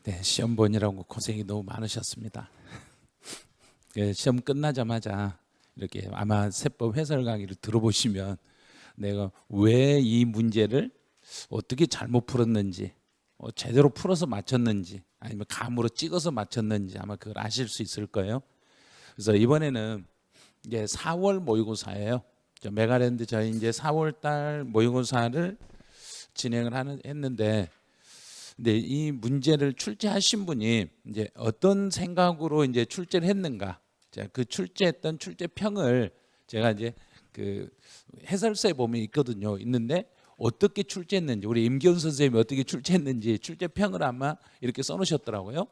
네, 시험 보느라고 고생이 너무 많으셨습니다. 시험 끝나자마자 이렇게 아마 세법 해설 강의를 들어보시면 내가 왜 이 문제를 어떻게 잘못 풀었는지, 제대로 풀어서 맞췄는지, 아니면 감으로 찍어서 맞췄는지 아마 그걸 아실 수 있을 거예요. 그래서 이번에는 이제 4월 모의고사예요. 메가랜드 저희 이제 4월 달 모의고사를 했는데, 근데 이 문제를 출제하신 분이 이제 어떤 생각으로 이제 출제를 했는가, 그 출제했던 출제평을 제가 이제 그 해설서에 보면 있거든요. 있는데 어떻게 출제했는지, 우리 임기훈 선생님이 어떻게 출제했는지 출제평을 아마 이렇게 써놓으셨더라고요.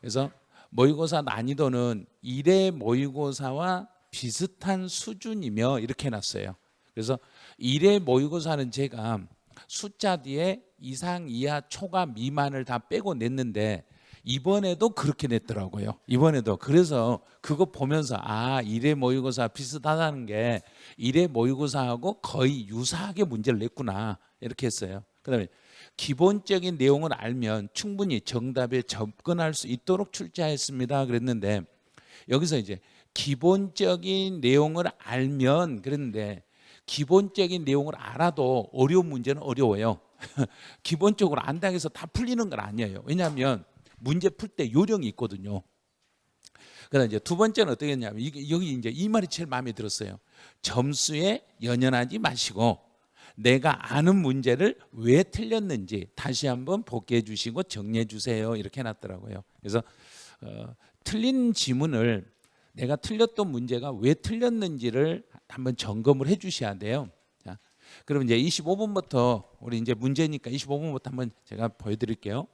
그래서 모의고사 난이도는 1회 모의고사와 비슷한 수준이며 이렇게 해놨어요. 그래서 1회 모의고사는 제가 숫자 뒤에 이상, 이하, 초과, 미만을 다 빼고 냈는데 이번에도 그렇게 냈더라고요. 이번에도. 그래서 그거 보면서 1회 모의고사 비슷하다는 게 1회 모의고사하고 거의 유사하게 문제를 냈구나 이렇게 했어요. 그다음에 기본적인 내용을 알면 충분히 정답에 접근할 수 있도록 출제했습니다 그랬는데, 여기서 이제 기본적인 내용을 알면 그랬는데, 기본적인 내용을 알아도 어려운 문제는 어려워요. 기본적으로 안다고 해서 다 풀리는 건 아니에요. 왜냐하면 문제 풀 때 요령이 있거든요. 그다음 이제 두 번째는 어떻게 했냐면, 여기 이제 이 말이 제일 마음에 들었어요. 점수에 연연하지 마시고 내가 아는 문제를 왜 틀렸는지 다시 한번 복귀해 주시고 정리해 주세요 이렇게 해놨더라고요. 그래서 틀린 지문을, 내가 틀렸던 문제가 왜 틀렸는지를 한번 점검을 해 주셔야 돼요. 자, 그럼 이제 25분부터 우리 이제 문제니까 25분부터 한번 제가 보여드릴게요.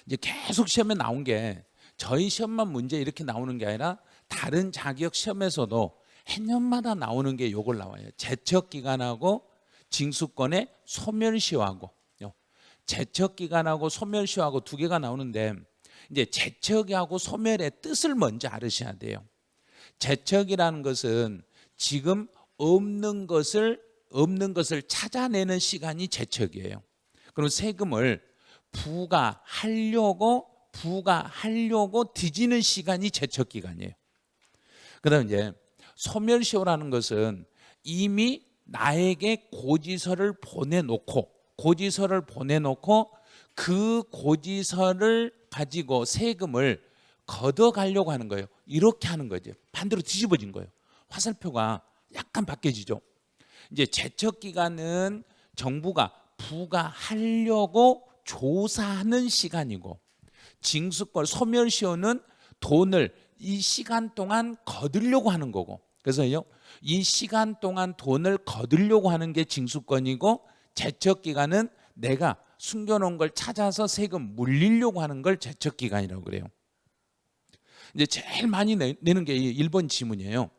이제 계속 시험에 나온 게 저희 시험만 문제 이렇게 나오는 게 아니라 다른 자격 시험에서도 해년마다 나오는 게 요걸 나와요. 제척기간하고 징수권의 소멸시효하고, 제척기간하고 소멸시효하고 두 개가 나오는데, 이제 제척하고 소멸의 뜻을 먼저 알으셔야 돼요. 제척이라는 것은 지금 없는 것을 찾아내는 시간이 제척이에요. 그럼 세금을 부과하려고 뒤지는 시간이 제척기간이에요. 그다음 이제 소멸시효라는 것은 이미 나에게 고지서를 보내놓고 그 고지서를 가지고 세금을 걷어가려고 하는 거예요. 이렇게 하는 거죠. 반대로 뒤집어진 거예요. 화살표가 약간 바뀌어지죠. 이제 제척기간은 정부가 부과하려고 조사하는 시간이고, 징수권 소멸시효는 돈을 이 시간 동안 거두려고 하는 거고, 그래서요 이 시간 동안 돈을 거두려고 하는 게 징수권이고, 제척기간은 내가 숨겨놓은 걸 찾아서 세금 물리려고 하는 걸 제척기간이라고 그래요. 이제 제일 많이 내는 게 1번 지문이에요.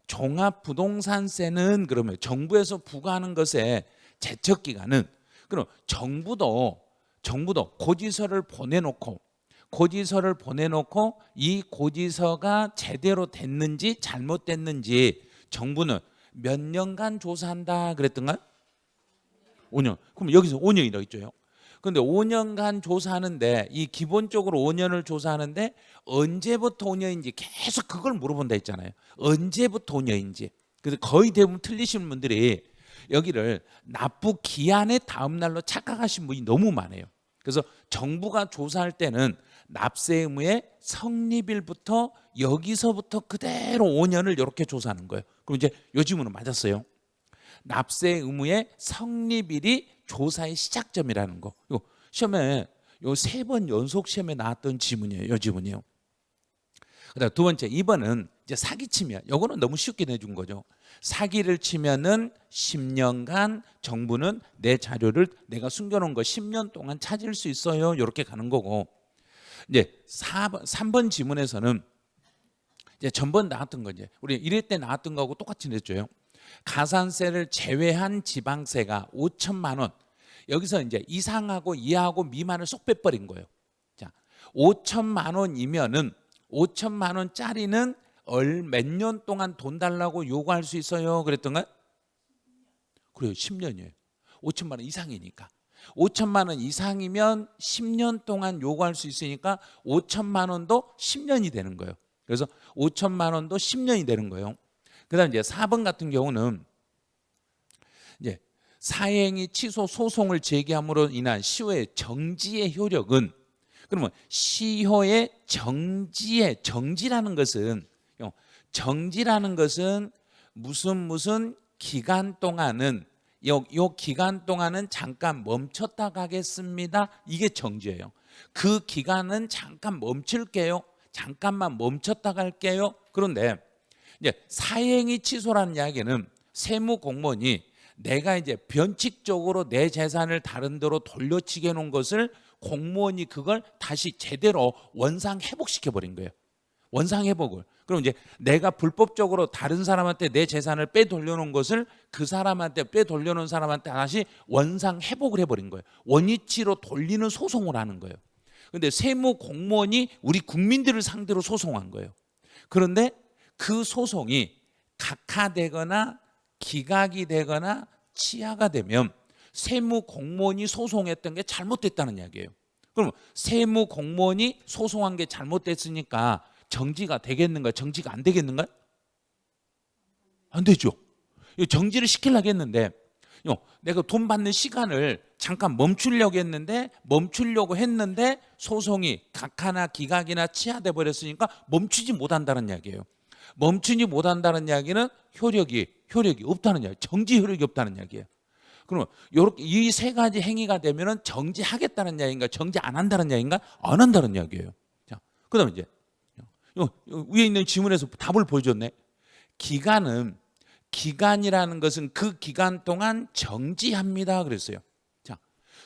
종합부동산세는 그러면 정부에서 부과하는 것에 제척기간은, 그럼 정부도 고지서를 보내놓고 이 고지서가 제대로 됐는지 잘못됐는지 정부는 몇 년간 조사한다 그랬던가요? 5년. 그럼 여기서 5년이라고 했죠. 그런데 5년간 조사하는데, 이 기본적으로 5년을 조사하는데 언제부터 5년인지 계속 그걸 물어본다 했잖아요. 언제부터 5년인지. 그래서 거의 대부분 틀리신 분들이 여기를 납부 기한의 다음 날로 착각하신 분이 너무 많아요. 그래서 정부가 조사할 때는 납세 의무의 성립일부터 여기서부터 그대로 5년을 이렇게 조사하는 거예요. 그럼 이제 요 지문은 맞았어요. 납세 의무의 성립일이 조사의 시작점이라는 거. 이거 시험에 요 3번 연속 시험에 나왔던 지문이에요. 요 지문이요. 그다음 두 번째, 2번은 이제 사기치면, 요거는 너무 쉽게 내준 거죠. 사기를 치면은 10년간 정부는 내 자료를 내가 숨겨놓은 거 10년 동안 찾을 수 있어요. 이렇게 가는 거고, 이제 3번 지문에서는 이제 전번 나왔던 거죠. 우리 1회 때 나왔던 거하고 똑같이 냈죠. 가산세를 제외한 지방세가 5천만 원. 여기서 이제 이상하고 이하고 미만을 쏙 빼버린 거예요. 자, 5천만 원이면은 5천만 원짜리는 몇 년 동안 돈 달라고 요구할 수 있어요? 그랬던가요? 그래요. 10년이에요. 5천만 원 이상이니까. 5천만 원 이상이면 10년 동안 요구할 수 있으니까 5천만 원도 10년이 되는 거예요. 그래서 5천만 원도 10년이 되는 거예요. 그다음 이제 4번 같은 경우는 이제 사행위 취소 소송을 제기함으로 인한 시효의 정지의 효력은, 그러면 시효의 정지라는 것은 무슨 기간 동안은 요 기간 동안은 잠깐 멈췄다 가겠습니다. 이게 정지예요. 그 기간은 잠깐 멈출게요. 잠깐만 멈췄다 갈게요. 그런데 이제 사행위 취소라는 이야기는 세무 공무원이 내가 이제 변칙적으로 내 재산을 다른 데로 돌려치게 해 놓은 것을 공무원이 그걸 다시 제대로 원상 회복시켜 버린 거예요. 원상 회복을. 그럼 이제 내가 불법적으로 다른 사람한테 내 재산을 빼돌려 놓은 것을 그 사람한테 빼돌려 놓은 사람한테 다시 원상 회복을 해 버린 거예요. 원위치로 돌리는 소송을 하는 거예요. 그런데 세무 공무원이 우리 국민들을 상대로 소송한 거예요. 그런데 그 소송이 각하되거나 기각이 되거나 치하가 되면 세무 공무원이 소송했던 게 잘못됐다는 이야기예요. 그럼 세무 공무원이 소송한 게 잘못됐으니까 정지가 되겠는가? 정지가 안 되겠는가? 안 되죠. 정지를 시키려고 했는데 내가 돈 받는 시간을 잠깐 멈추려고 했는데 소송이 각하나 기각이나 치하돼 버렸으니까 멈추지 못한다는 이야기예요. 멈추지 못한다는 이야기는 효력이 없다는 이야기, 정지 효력이 없다는 이야기예요. 그러면 이렇게 이 세 가지 행위가 되면은 정지하겠다는 이야기인가, 정지 안 한다는 이야기인가, 안 한다는 이야기예요. 자, 그다음에 이제 위에 있는 지문에서 답을 보여줬네. 기간이라는 것은 그 기간 동안 정지합니다. 그랬어요. 자,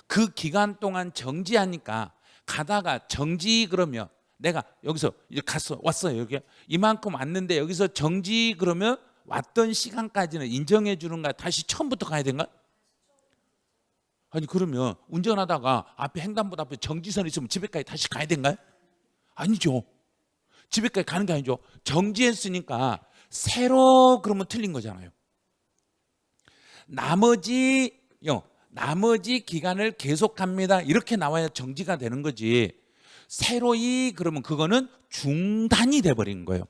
그 기간 동안 정지하니까 가다가 정지 그러면 내가 여기서 이제 왔어요. 여기 이만큼 왔는데 여기서 정지 그러면 왔던 시간까지는 인정해 주는가, 다시 처음부터 가야 되는가? 아니 그러면 운전하다가 앞에 횡단보도 앞에 정지선 있으면 집에까지 다시 가야 되는가요? 아니죠. 집에까지 가는 게 아니죠. 정지했으니까 새로 그러면 틀린 거잖아요. 나머지 기간을 계속합니다. 이렇게 나와야 정지가 되는 거지. 새로이 그러면 그거는 중단이 돼버린 거예요.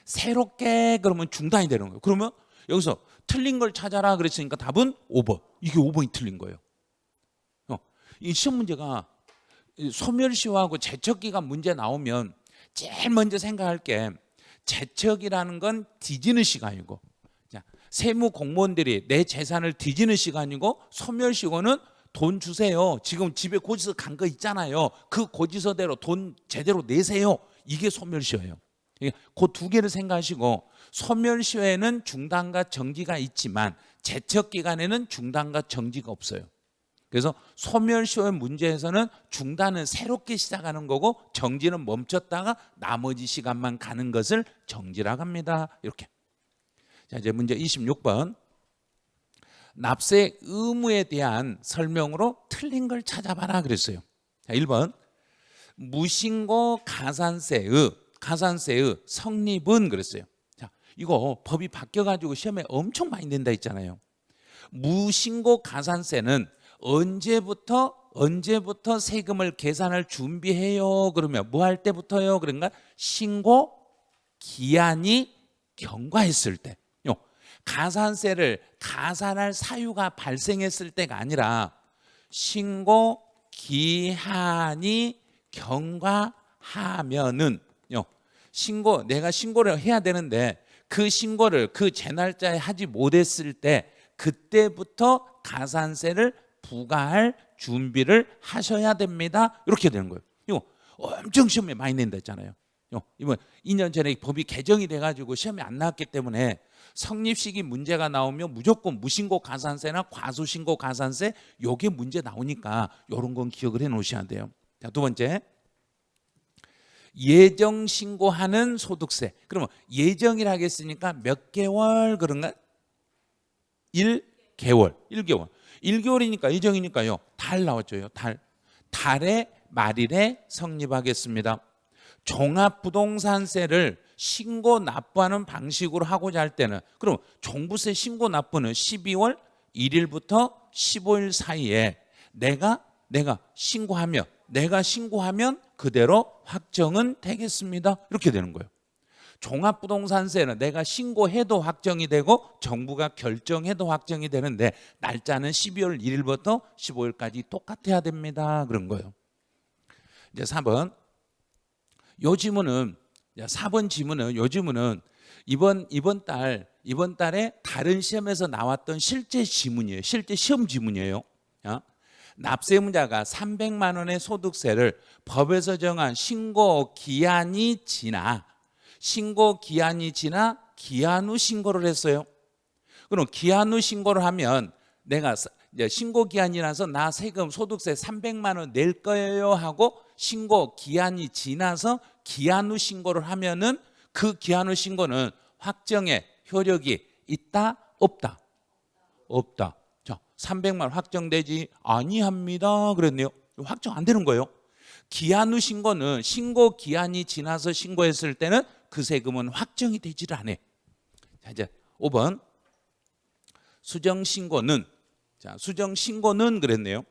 새롭게 그러면 중단이 되는 거예요. 그러면 여기서 틀린 걸 찾아라 그랬으니까 답은 5번. 이게 5번이 틀린 거예요. 이 시험 문제가 소멸시효하고 제척기간 문제 나오면 제일 먼저 생각할 게, 제척이라는 건 뒤지는 시간이고, 세무 공무원들이 내 재산을 뒤지는 시간이고, 소멸시효는 돈 주세요, 지금 집에 고지서 간 거 있잖아요, 그 고지서대로 돈 제대로 내세요, 이게 소멸시효예요. 그 두 개를 생각하시고, 소멸시효에는 중단과 정지가 있지만 제척기간에는 중단과 정지가 없어요. 그래서 소멸시효의 문제에서는 중단은 새롭게 시작하는 거고 정지는 멈췄다가 나머지 시간만 가는 것을 정지라고 합니다. 이렇게. 자, 이제 문제 26번. 납세 의무에 대한 설명으로 틀린 걸 찾아봐라 그랬어요. 자, 1번. 무신고 가산세의 성립은 그랬어요. 자, 이거 법이 바뀌어가지고 시험에 엄청 많이 낸다 했잖아요. 무신고 가산세는 언제부터 세금을 계산할 준비해요? 그러면 뭐 할 때부터요? 그런가? 신고 기한이 경과했을 때. 가산세를 가산할 사유가 발생했을 때가 아니라 신고 기한이 경과하면은 내가 신고를 해야 되는데 그 신고를 그 제날짜에 하지 못했을 때 그때부터 가산세를 부과할 준비를 하셔야 됩니다. 이렇게 되는 거예요. 이거 엄청 시험에 많이 낸다 했잖아요. 이번 2년 전에 법이 개정이 돼가지고 시험에 안 나왔기 때문에 성립시기 문제가 나오면 무조건 무신고 가산세나 과소신고 가산세 요게 문제 나오니까 이런 건 기억을 해 놓으셔야 돼요. 자, 두 번째. 예정 신고하는 소득세. 그러면 예정이라 하겠으니까 몇 개월 그런가? 1개월. 1개월이니까 예정이니까요. 달 나왔죠. 달의 말일에 성립하겠습니다. 종합부동산세를 신고 납부하는 방식으로 하고자 할 때는, 그럼 종부세 신고 납부는 12월 1일부터 15일 사이에 내가 신고하면 그대로 확정은 되겠습니다. 이렇게 되는 거예요. 종합부동산세는 내가 신고해도 확정이 되고 정부가 결정해도 확정이 되는데 날짜는 12월 1일부터 15일까지 똑같아야 됩니다. 그런 거예요. 이제 4번. 요 지문은 4번 지문은 요 지문은 이번 달에 다른 시험에서 나왔던 실제 지문이에요. 실제 시험 지문이에요. 납세의무자가 300만 원의 소득세를 법에서 정한 신고 기한이 지나 기한 후 신고를 했어요. 그럼 기한 후 신고를 하면 내가 신고 기한이 나서 나 세금 소득세 300만 원 낼 거예요 하고 신고 기한이 지나서 기한 후 신고를 하면은 그 기한 후 신고는 확정의 효력이 있다 없다? 없다. 자, 300만 원 확정되지 아니합니다. 그랬네요. 확정 안 되는 거예요. 기한 후 신고는 신고 기한이 지나서 신고했을 때는 그 세금은 확정이 되지를 않아. 자, 이제 5번. 수정신고는 수정신고는 그랬네요.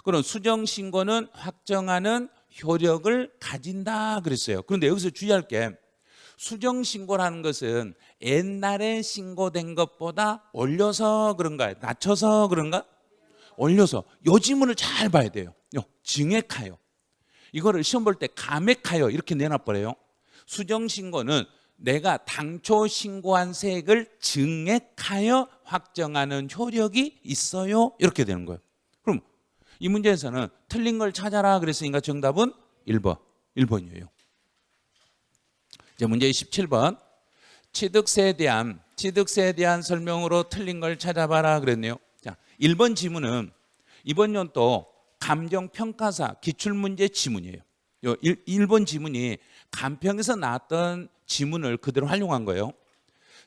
그럼 수정신고는 확정하는 효력을 가진다 그랬어요. 그런데 여기서 주의할 게 수정신고라는 것은 옛날에 신고된 것보다 올려서 그런가요? 낮춰서 그런가? 올려서. 요 지문을 잘 봐야 돼요. 증액하여. 이거를 시험 볼 때 감액하여 이렇게 내놔버려요. 수정신고는 내가 당초 신고한 세액을 증액하여 확정하는 효력이 있어요. 이렇게 되는 거예요. 그럼 이 문제에서는 틀린 걸 찾아라 그랬으니까 정답은 1번이에요. 이제 문제 17번. 취득세에 대한 설명으로 틀린 걸 찾아봐라 그랬네요. 자, 1번 지문은 이번 연도 감정평가사 기출문제 지문이에요. 1번 지문이 감평에서 나왔던 지문을 그대로 활용한 거예요.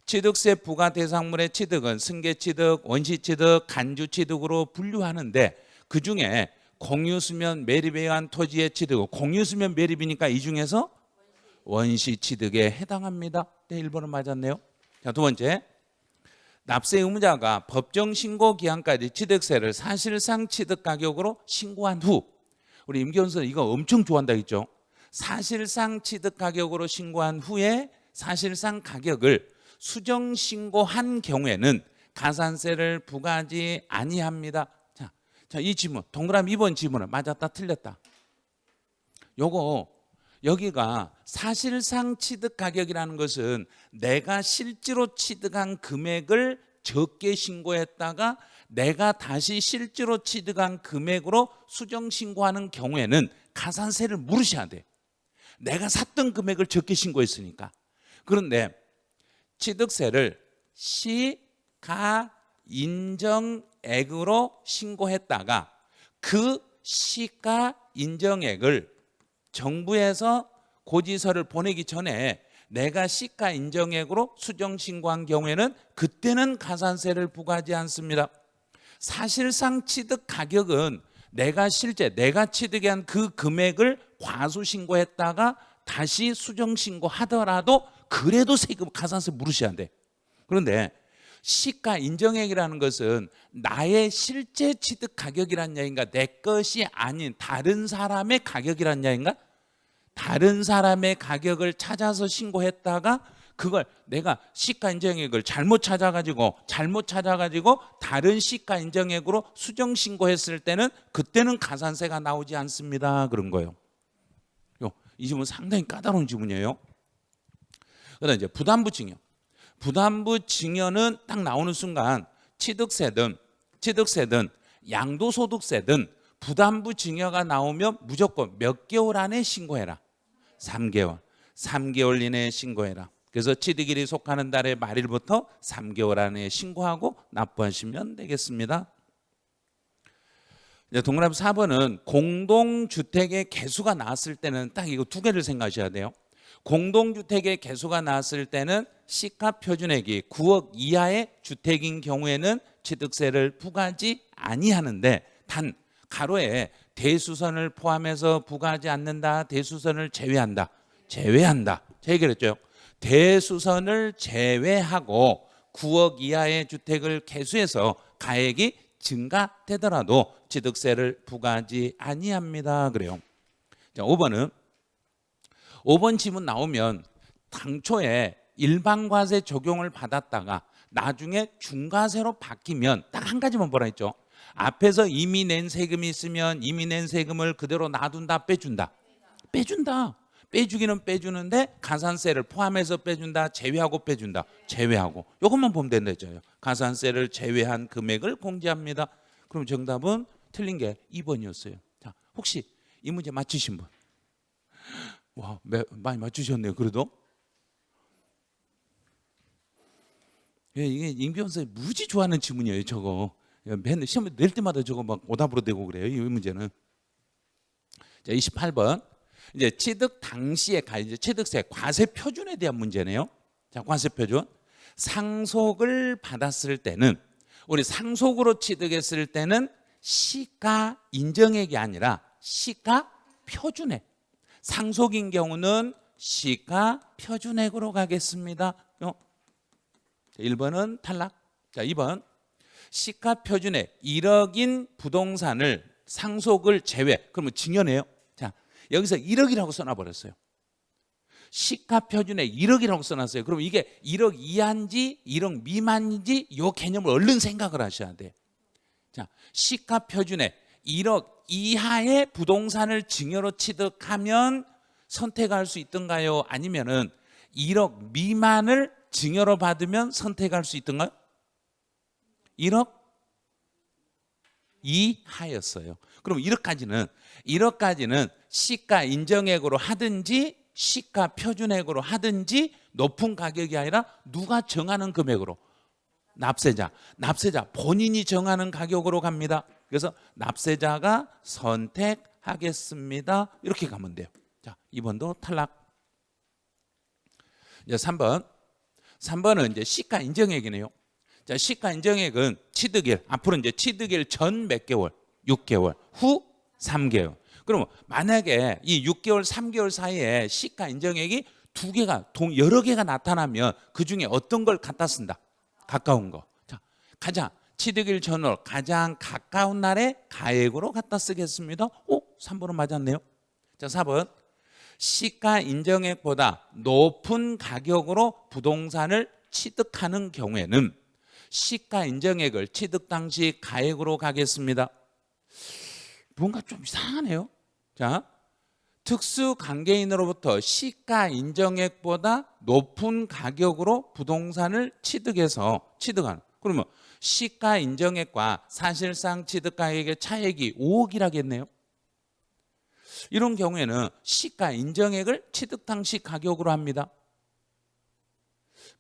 취득세 부과 대상물의 취득은 승계취득, 원시취득, 간주취득으로 분류하는데 그중에 공유수면 매립에 의한 토지의 취득, 공유수면 매립이니까 이 중에서 원시취득에 해당합니다. 네, 1번은 맞았네요. 자, 두 번째. 납세 의무자가 법정 신고 기한까지 취득세를 사실상 취득 가격으로 신고한 후, 우리 임기훈 선생 이거 엄청 좋아한다 했죠. 사실상 취득 가격으로 신고한 후에 사실상 가격을 수정 신고한 경우에는 가산세를 부과하지 아니합니다. 자, 이 지문 동그라미 2번 지문은 맞았다 틀렸다? 요거 여기가 사실상 취득 가격이라는 것은 내가 실제로 취득한 금액을 적게 신고했다가 내가 다시 실제로 취득한 금액으로 수정 신고하는 경우에는 가산세를 물으셔야 돼. 내가 샀던 금액을 적게 신고했으니까. 그런데 취득세를 시가 인정액으로 신고했다가 그 시가 인정액을 정부에서 고지서를 보내기 전에 내가 시가 인정액으로 수정 신고한 경우에는 그때는 가산세를 부과하지 않습니다. 사실상 취득 가격은 내가 취득한 그 금액을 과수 신고했다가 다시 수정 신고하더라도 그래도 세금 가산세 물으셔야 돼. 그런데 시가 인정액이라는 것은 나의 실제 취득 가격이란 얘기인가, 내 것이 아닌 다른 사람의 가격이란 얘기인가? 다른 사람의 가격을 찾아서 신고했다가 그걸 내가 시가 인정액을 잘못 찾아가지고 다른 시가 인정액으로 수정 신고했을 때는 그때는 가산세가 나오지 않습니다. 그런 거예요. 이 지문 상당히 까다로운 지문이에요. 그다음 이제 부담부 증여. 부담부 증여는 딱 나오는 순간 취득세든 양도소득세든 부담부 증여가 나오면 무조건 몇 개월 안에 신고해라. 3개월 이내에 신고해라. 그래서 취득일이 속하는 달의 말일부터 3개월 안에 신고하고 납부하시면 되겠습니다. 이제 동그라미 4번은 공동주택의 개수가 나왔을 때는 딱 이거 두 개를 생각하셔야 돼요. 공동주택의 개수가 나왔을 때는 시가 표준액이 9억 이하의 주택인 경우에는 취득세를 부과하지 아니하는데 단 가로에 대수선을 포함해서 부과하지 않는다, 대수선을 제외한다. 제가 얘기했죠. 대수선을 제외하고 9억 이하의 주택을 개수해서 가액이 증가되더라도 취득세를 부과하지 아니합니다. 그래요. 자, 5번은 5번 지문 나오면 당초에 일반과세 적용을 받았다가 나중에 중과세로 바뀌면 딱 한 가지만 뭐라 했죠? 앞에서 이미 낸 세금이 있으면 이미 낸 세금을 그대로 놔둔다, 빼준다? 빼준다. 빼주기는 빼주는데 가산세를 포함해서 빼준다, 제외하고 빼준다? 제외하고. 이것만 보면 된다죠. 가산세를 제외한 금액을 공제합니다. 그럼 정답은 틀린 게 2번이었어요. 자, 혹시 이 문제 맞추신 분? 와, 많이 맞추셨네요. 그래도 이게 임기현 선생님 무지 좋아하는 지문이에요. 저거 맨날 시험 낼 때마다 저거 막 오답으로 되고 그래요. 이 문제는. 자, 28번 이제 취득 당시에 이제 취득세 과세 표준에 대한 문제네요. 자, 과세 표준. 상속을 받았을 때는 우리 상속으로 취득했을 때는 시가 인정액이 아니라 시가 표준액. 상속인 경우는 시가 표준액으로 가겠습니다. 1번은 탈락. 자, 2번 시가 표준액 1억인 부동산을 상속을 제외. 그러면 증여네요. 자, 여기서 1억이라고 써놔버렸어요. 시가 표준액 1억이라고 써놨어요. 그럼 이게 1억 이하인지 1억 미만인지 이 개념을 얼른 생각을 하셔야 돼요. 자, 시가 표준액 1억 이하의 부동산을 증여로 취득하면 선택할 수 있던가요? 아니면은 1억 미만을 증여로 받으면 선택할 수 있던가요? 1억 이하였어요. 그럼 1억까지는 시가 인정액으로 하든지 시가 표준액으로 하든지 높은 가격이 아니라 누가 정하는 금액으로? 납세자 본인이 정하는 가격으로 갑니다. 그래서 납세자가 선택하겠습니다. 이렇게 가면 돼요. 자, 2번도 탈락. 이제 3번은 이제 시가 인정액이네요. 자, 시가 인정액은 취득일, 앞으로 이제 취득일 전 몇 개월? 6개월, 후 3개월. 그러면 만약에 이 6개월, 3개월 사이에 시가 인정액이 여러 개가 나타나면 그 중에 어떤 걸 갖다 쓴다? 가까운 거. 자, 가장 취득일 전월 가장 가까운 날에 가액으로 갖다 쓰겠습니다. 3번은 맞았네요. 자, 4번 시가 인정액보다 높은 가격으로 부동산을 취득하는 경우에는 시가 인정액을 취득 당시 가액으로 가겠습니다. 뭔가 좀 이상하네요. 자, 특수관계인으로부터 시가 인정액보다 높은 가격으로 부동산을 취득하는. 그러면 시가 인정액과 사실상 취득가액의 차액이 5억이라겠네요. 이런 경우에는 시가 인정액을 취득 당시 가격으로 합니다.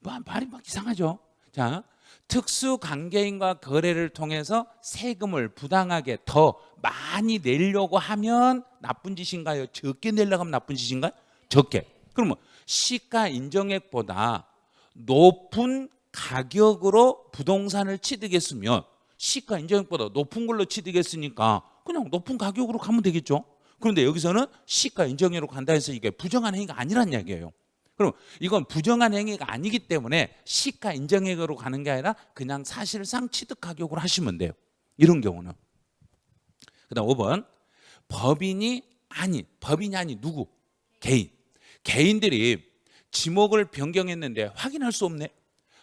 말이 막 이상하죠. 자, 특수관계인과 거래를 통해서 세금을 부당하게 더 많이 내려고 하면 나쁜 짓인가요? 적게 내려고 하면 나쁜 짓인가요? 적게. 그러면 시가 인정액보다 높은 가격으로 부동산을 취득했으면 시가 인정액보다 높은 걸로 취득했으니까 그냥 높은 가격으로 가면 되겠죠. 그런데 여기서는 시가 인정액으로 간다 해서 이게 부정한 행위가 아니란 얘기예요. 그럼 이건 부정한 행위가 아니기 때문에 시가 인정액으로 가는 게 아니라 그냥 사실상 취득 가격으로 하시면 돼요. 이런 경우는. 그다음 5번 법인이 아닌 누구? 개인들이 지목을 변경했는데 확인할 수 없네.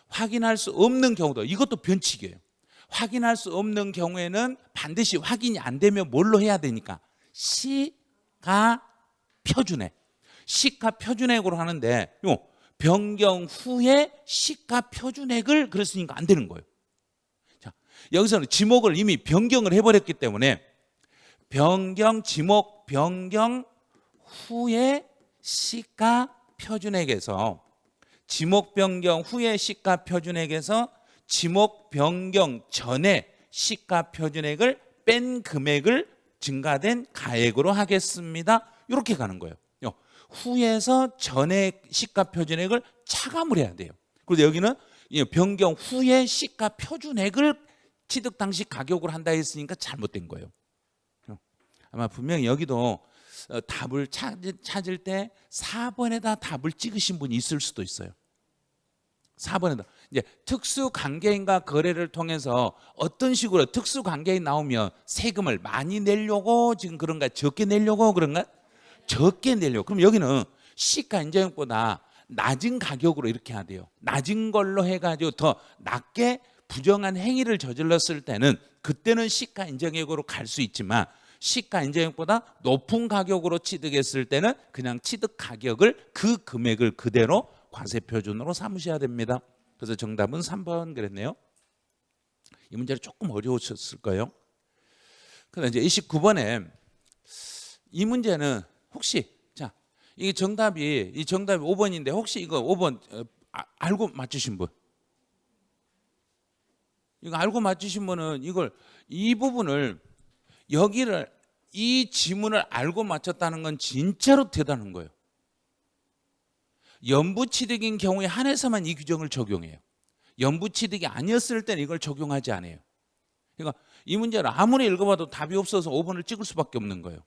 확인할 수 없는 경우도 이것도 변칙이에요. 확인할 수 없는 경우에는 반드시 확인이 안 되면 뭘로 해야 되니까? 시가 표준액. 시가 표준액으로 하는데 변경 후에 시가 표준액을 그랬으니까 안 되는 거예요. 자, 여기서는 지목을 이미 변경을 해버렸기 때문에 지목 변경 후에 시가 표준액에서 지목 변경 후에 시가 표준액에서 지목 변경 전에 시가 표준액을 뺀 금액을 증가된 가액으로 하겠습니다. 이렇게 가는 거예요. 후에서 전액 시가 표준액을 차감을 해야 돼요. 그래서 여기는 변경 후에 시가 표준액을 취득 당시 가격으로 한다 했으니까 잘못된 거예요. 아마 분명히 여기도 답을 찾을 때 4번에다 답을 찍으신 분이 있을 수도 있어요. 4번에다 이제 특수관계인과 거래를 통해서 어떤 식으로 특수관계인 나오면 세금을 많이 내려고 지금 그런가, 적게 내려고 그런가? 적게 내려고. 그럼 여기는 시가 인정액보다 낮은 가격으로 이렇게 해야 돼요. 낮은 걸로 해가지고 더 낮게 부정한 행위를 저질렀을 때는 그때는 시가 인정액으로 갈 수 있지만, 시가 인정액보다 높은 가격으로 취득했을 때는 그냥 취득 가격을, 그 금액을 그대로 과세 표준으로 삼으셔야 됩니다. 그래서 정답은 3번 그랬네요. 이 문제는 조금 어려우셨을 거예요. 그런데 이제 29번에 이 문제는 혹시, 자, 이 정답이 5번인데 혹시 이거 5번 알고 맞추신 분? 이거 알고 맞추신 분은 이 부분을, 여기를, 이 지문을 알고 맞췄다는 건 진짜로 대단한 거예요. 연부취득인 경우에 한해서만 이 규정을 적용해요. 연부취득이 아니었을 때는 이걸 적용하지 않아요. 그러니까 이 문제를 아무리 읽어봐도 답이 없어서 5번을 찍을 수밖에 없는 거예요.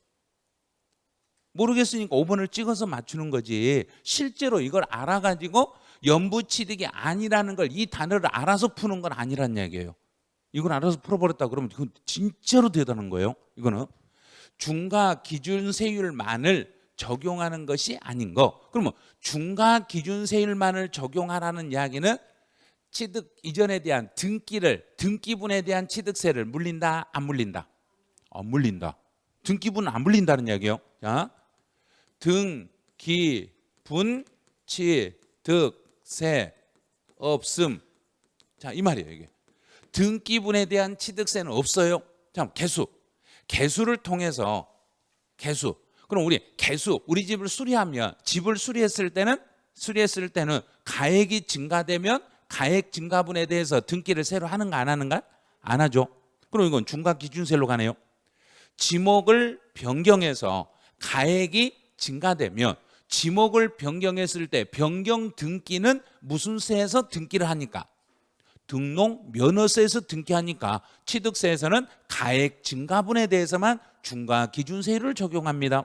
모르겠으니까 5번을 찍어서 맞추는 거지, 실제로 이걸 알아가지고 연부취득이 아니라는 걸, 이 단어를 알아서 푸는 건 아니란 얘기예요. 이걸 알아서 풀어버렸다 그러면 이건 진짜로 대단한 거예요. 이거는 중과 기준세율만을 적용하는 것이 아닌 거. 그러면 중과 기준세율만을 적용하라는 이야기는 취득 이전에 대한 등기분에 대한 취득세를 물린다, 안 물린다? 안 물린다. 등기분은 안 물린다는 이야기예요. 자, 등기분 취득세 없음. 자, 이 말이에요. 이게 등기분에 대한 취득세는 없어요. 자, 개수를 통해서, 그럼 우리 집을 수리하면, 집을 수리했을 때는 가액이 증가되면 가액 증가분에 대해서 등기를 새로 하는가 안 하는가? 안 하죠. 그럼 이건 중과 기준세로 가네요. 지목을 변경해서 가액이 증가되면, 지목을 변경했을 때 변경 등기는 무슨 세에서 등기를 하니까? 등록면허세에서 등기하니까 취득세에서는 가액 증가분에 대해서만 중과 기준세율을 적용합니다.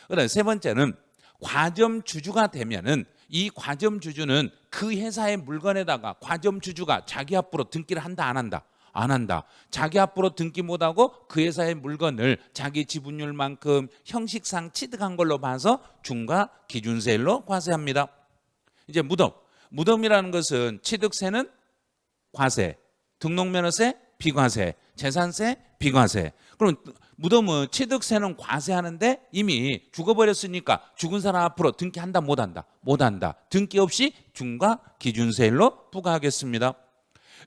그다음에 세 번째는 과점주주가 되면은, 이 과점주주는 그 회사의 물건에다가 과점주주가 자기 앞으로 등기를 한다, 안 한다? 안 한다. 자기 앞으로 등기 못하고 그 회사의 물건을 자기 지분율만큼 형식상 취득한 걸로 봐서 중과 기준세율로 과세합니다. 이제 무덤이라는 것은 취득세는 과세, 등록면허세 비과세, 재산세 비과세. 그럼 무덤은 취득세는 과세하는데 이미 죽어버렸으니까 죽은 사람 앞으로 등기한다, 못한다? 못한다. 등기 없이 중과 기준세율로 부과하겠습니다.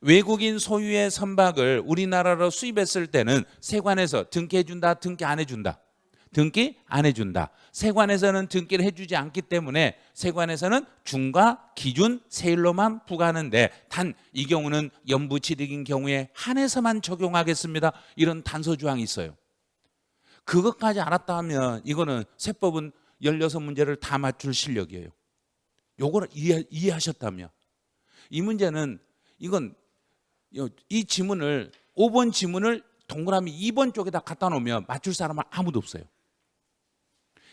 외국인 소유의 선박을 우리나라로 수입했을 때는 세관에서 등기해준다, 등기 안 해준다? 등기 안 해준다. 세관에서는 등기를 해주지 않기 때문에 세관에서는 중과 기준 세율로만 부과하는데, 단 이 경우는 연부취득인 경우에 한해서만 적용하겠습니다. 이런 단서 조항이 있어요. 그것까지 알았다 하면 이거는 세법은 16문제를 다 맞출 실력이에요. 요거를 이해하셨다면. 이 문제는, 이건 이 지문을, 5번 지문을 동그라미 2번 쪽에다 갖다 놓으면 맞출 사람은 아무도 없어요.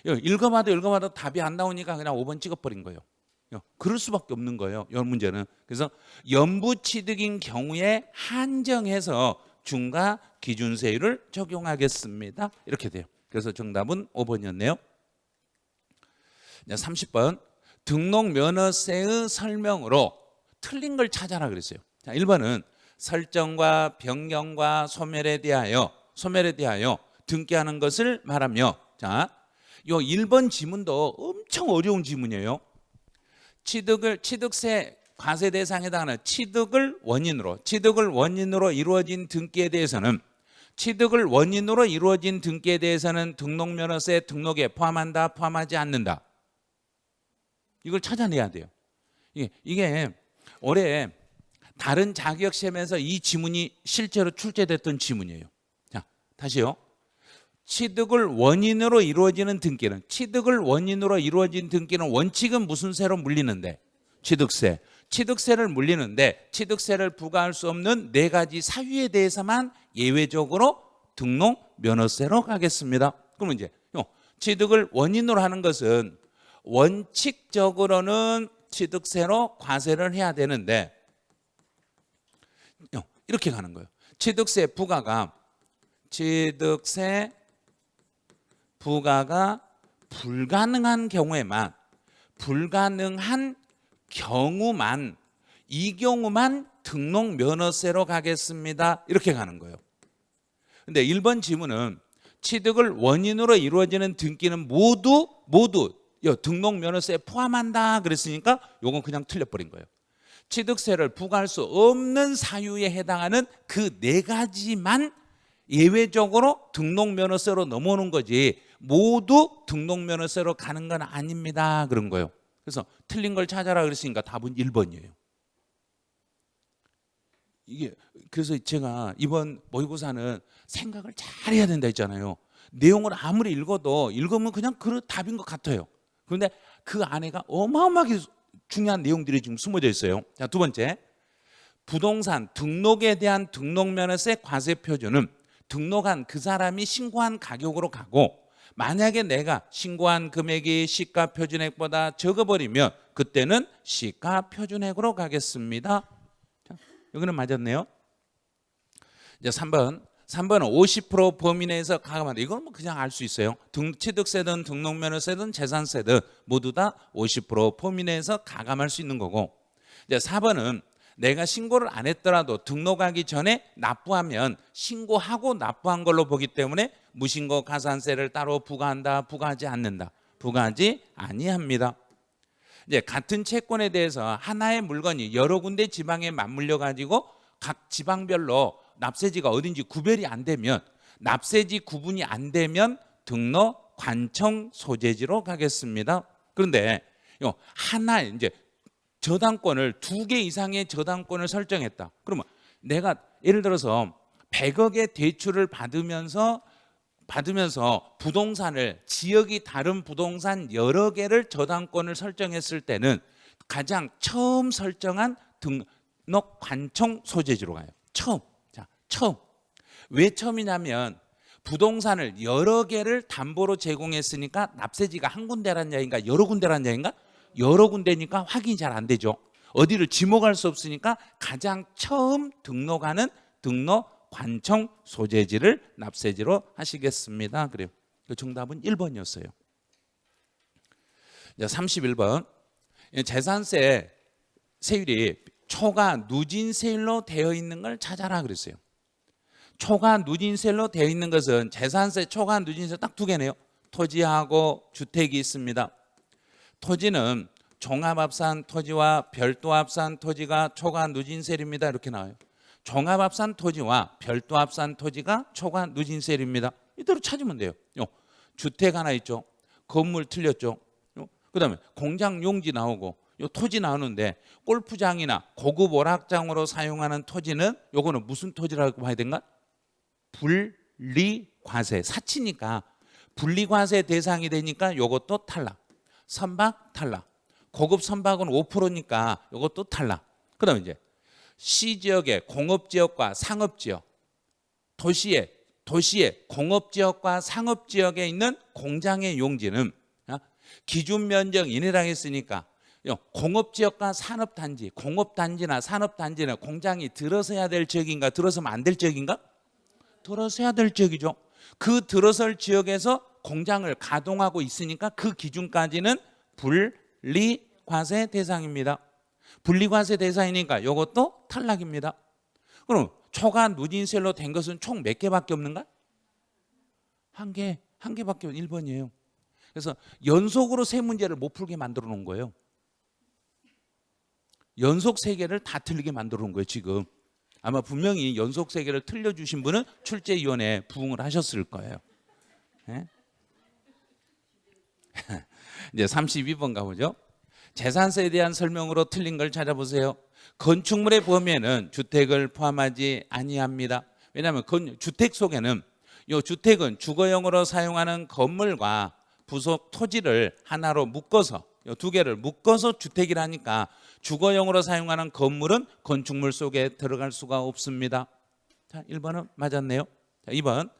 읽어봐도 답이 안 나오니까 그냥 5번 찍어버린 거예요. 그럴 수밖에 없는 거예요, 이 문제는. 그래서 연부취득인 경우에 한정해서 중과 기준세율을 적용하겠습니다. 이렇게 돼요. 그래서 정답은 5번이었네요. 30번 등록면허세의 설명으로 틀린 걸 찾아라 그랬어요. 자, 1번은 설정과 변경과 소멸에 대하여 등기하는 것을 말하며, 자, 요 1번 지문도 엄청 어려운 지문이에요. 취득세 과세 대상에 해당하는 취득을 원인으로 이루어진 등기에 대해서는 등록면허세 등록에 포함한다, 포함하지 않는다. 이걸 찾아내야 돼요. 이게 올해 다른 자격시험에서 이 지문이 실제로 출제됐던 지문이에요. 자, 다시요. 취득을 원인으로 이루어진 등기는 원칙은 무슨 세로 물리는데? 취득세를 물리는데, 취득세를 부과할 수 없는 4가지 사유에 대해서만 예외적으로 등록면허세로 가겠습니다. 그러면 이제 취득을 원인으로 하는 것은 원칙적으로는 취득세로 과세를 해야 되는데, 이렇게 가는 거예요. 취득세 부과가 불가능한 경우만 이 경우만 등록 면허세로 가겠습니다. 이렇게 가는 거예요. 근데 1번 지문은 취득을 원인으로 이루어지는 등기는 모두 등록 면허세에 포함한다 그랬으니까 요건 그냥 틀려버린 거예요. 취득세를 부과할 수 없는 사유에 해당하는 그 4가지만 예외적으로 등록 면허세로 넘어오는 거지 모두 등록 면허세로 가는 건 아닙니다 그런 거예요. 그래서 틀린 걸 찾아라 그랬으니까 답은 1번이에요. 이게 그래서 제가 이번 모의고사는 생각을 잘 해야 된다 했잖아요. 내용을 아무리 읽으면 그냥 그 답인 것 같아요. 그런데 그 안에가 어마어마하게 중요한 내용들이 지금 숨어져 있어요. 자, 두 번째, 부동산 등록에 대한 등록면허세 과세 표준은 등록한 그 사람이 신고한 가격으로 가고 만약에 내가 신고한 금액이 시가 표준액보다 적어버리면 그때는 시가 표준액으로 가겠습니다. 자, 여기는 맞았네요. 이제 3번은 50% 범위 내에서 가감한다. 이건 뭐 그냥 알 수 있어요. 취득세든 등록면허세든 재산세든 모두 다 50% 범위 내에서 가감할 수 있는 거고, 이제 4번은 내가 신고를 안 했더라도 등록하기 전에 납부하면 신고하고 납부한 걸로 보기 때문에 무신고 가산세를 따로 부과한다, 부과하지 않는다, 부과하지 아니합니다. 이제 같은 채권에 대해서 하나의 물건이 여러 군데 지방에 맞물려 가지고 각 지방별로 납세지가 어딘지 구별이 안 되면, 납세지 구분이 안 되면 등록 관청 소재지로 가겠습니다. 그런데 하나 이제 저당권을 2개 이상의 저당권을 설정했다. 그러면 내가 예를 들어서 100억의 대출을 받으면서 부동산을 지역이 다른 부동산 여러 개를 저당권을 설정했을 때는 가장 처음 설정한 등록 관청 소재지로 가요. 처음. 왜 처음이냐면 부동산을 여러 개를 담보로 제공했으니까 납세지가 한 군데란 얘기인가 여러 군데란 얘기인가? 여러 군데니까 확인이 잘 안 되죠. 어디를 지목할 수 없으니까 가장 처음 등록하는 등록 관청 소재지를 납세지로 하시겠습니다. 그래요. 그 정답은 1번이었어요. 31번. 재산세 세율이 초과 누진세율로 되어 있는 걸 찾아라 그랬어요. 초과 누진세율로 되어 있는 것은 재산세 초과 누진세 딱 2개네요. 토지하고 주택이 있습니다. 토지는 종합합산 토지와 별도합산 토지가 초과 누진세율입니다. 이렇게 나와요. 종합합산 토지와 별도합산 토지가 초과 누진세율입니다. 이대로 찾으면 돼요. 주택 하나 있죠. 건물 틀렸죠. 그 다음에 공장 용지 나오고 토지 나오는데 골프장이나 고급 오락장으로 사용하는 토지는 요거는 무슨 토지라고 봐야 되는가? 분리과세, 사치니까 분리과세 대상이 되니까 요것도 탈락. 선박 탈락. 고급 선박은 5%니까 요것도 탈락. 그 다음에 이제 시지역의 공업지역과 상업지역, 도시의 공업지역과 상업지역에 있는 공장의 용지는 기준 면적 이내라 했으니까 공업지역과 산업단지, 공업단지나 산업단지는 공장이 들어서야 될 지역인가 들어서면 안 될 지역인가? 들어서야 될 지역이죠. 그 들어설 지역에서 공장을 가동하고 있으니까 그 기준까지는 분리과세 대상입니다. 분리과세 대상이니까 이것도 탈락입니다. 그럼 초과 누진세율로 된 것은 총 몇 개밖에 없는가? 한 개밖에 1번이에요. 그래서 연속으로 세 문제를 못 풀게 만들어 놓은 거예요. 연속 3개를 다 틀리게 만들어 놓은 거예요, 지금. 아마 분명히 연속 3개를 틀려주신 분은 출제위원회에 부응을 하셨을 거예요. 네? 이제 32번 가보죠. 재산세에 대한 설명으로 틀린 걸 찾아보세요. 건축물의 범위에는 주택을 포함하지 아니합니다. 왜냐하면 주택 속에는 주택은 주거용으로 사용하는 건물과 부속 토지를 하나로 묶어서 2개를 묶어서 주택이라니까 주거용으로 사용하는 건물은 건축물 속에 들어갈 수가 없습니다. 자, 1번은 맞았네요. 자, 2번.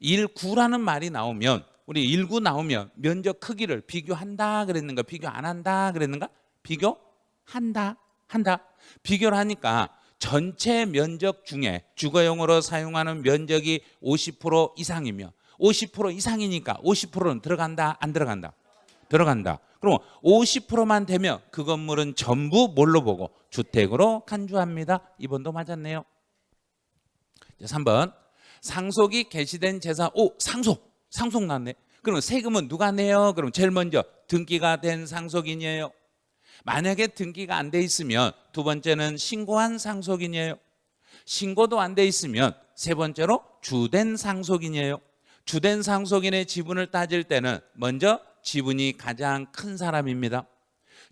1구라는 말이 나오면 우리 1구 나오면 면적 크기를 비교한다 그랬는가 비교 안 한다 그랬는가? 비교한다. 비교를 하니까 전체 면적 중에 주거용으로 사용하는 면적이 50% 이상이며 50% 이상이니까 50%는 들어간다 안 들어간다? 들어간다. 그럼 50%만 되면 그 건물은 전부 뭘로 보고? 주택으로 간주합니다. 2번도 맞았네요. 3번 상속이 개시된 재산. 오, 상속 났네. 그럼 세금은 누가 내요? 그럼 제일 먼저 등기가 된 상속인이에요. 만약에 등기가 안 돼 있으면 두 번째는 신고한 상속인이에요. 신고도 안 돼 있으면 세 번째로 주된 상속인이에요. 주된 상속인의 지분을 따질 때는 먼저 지분이 가장 큰 사람입니다.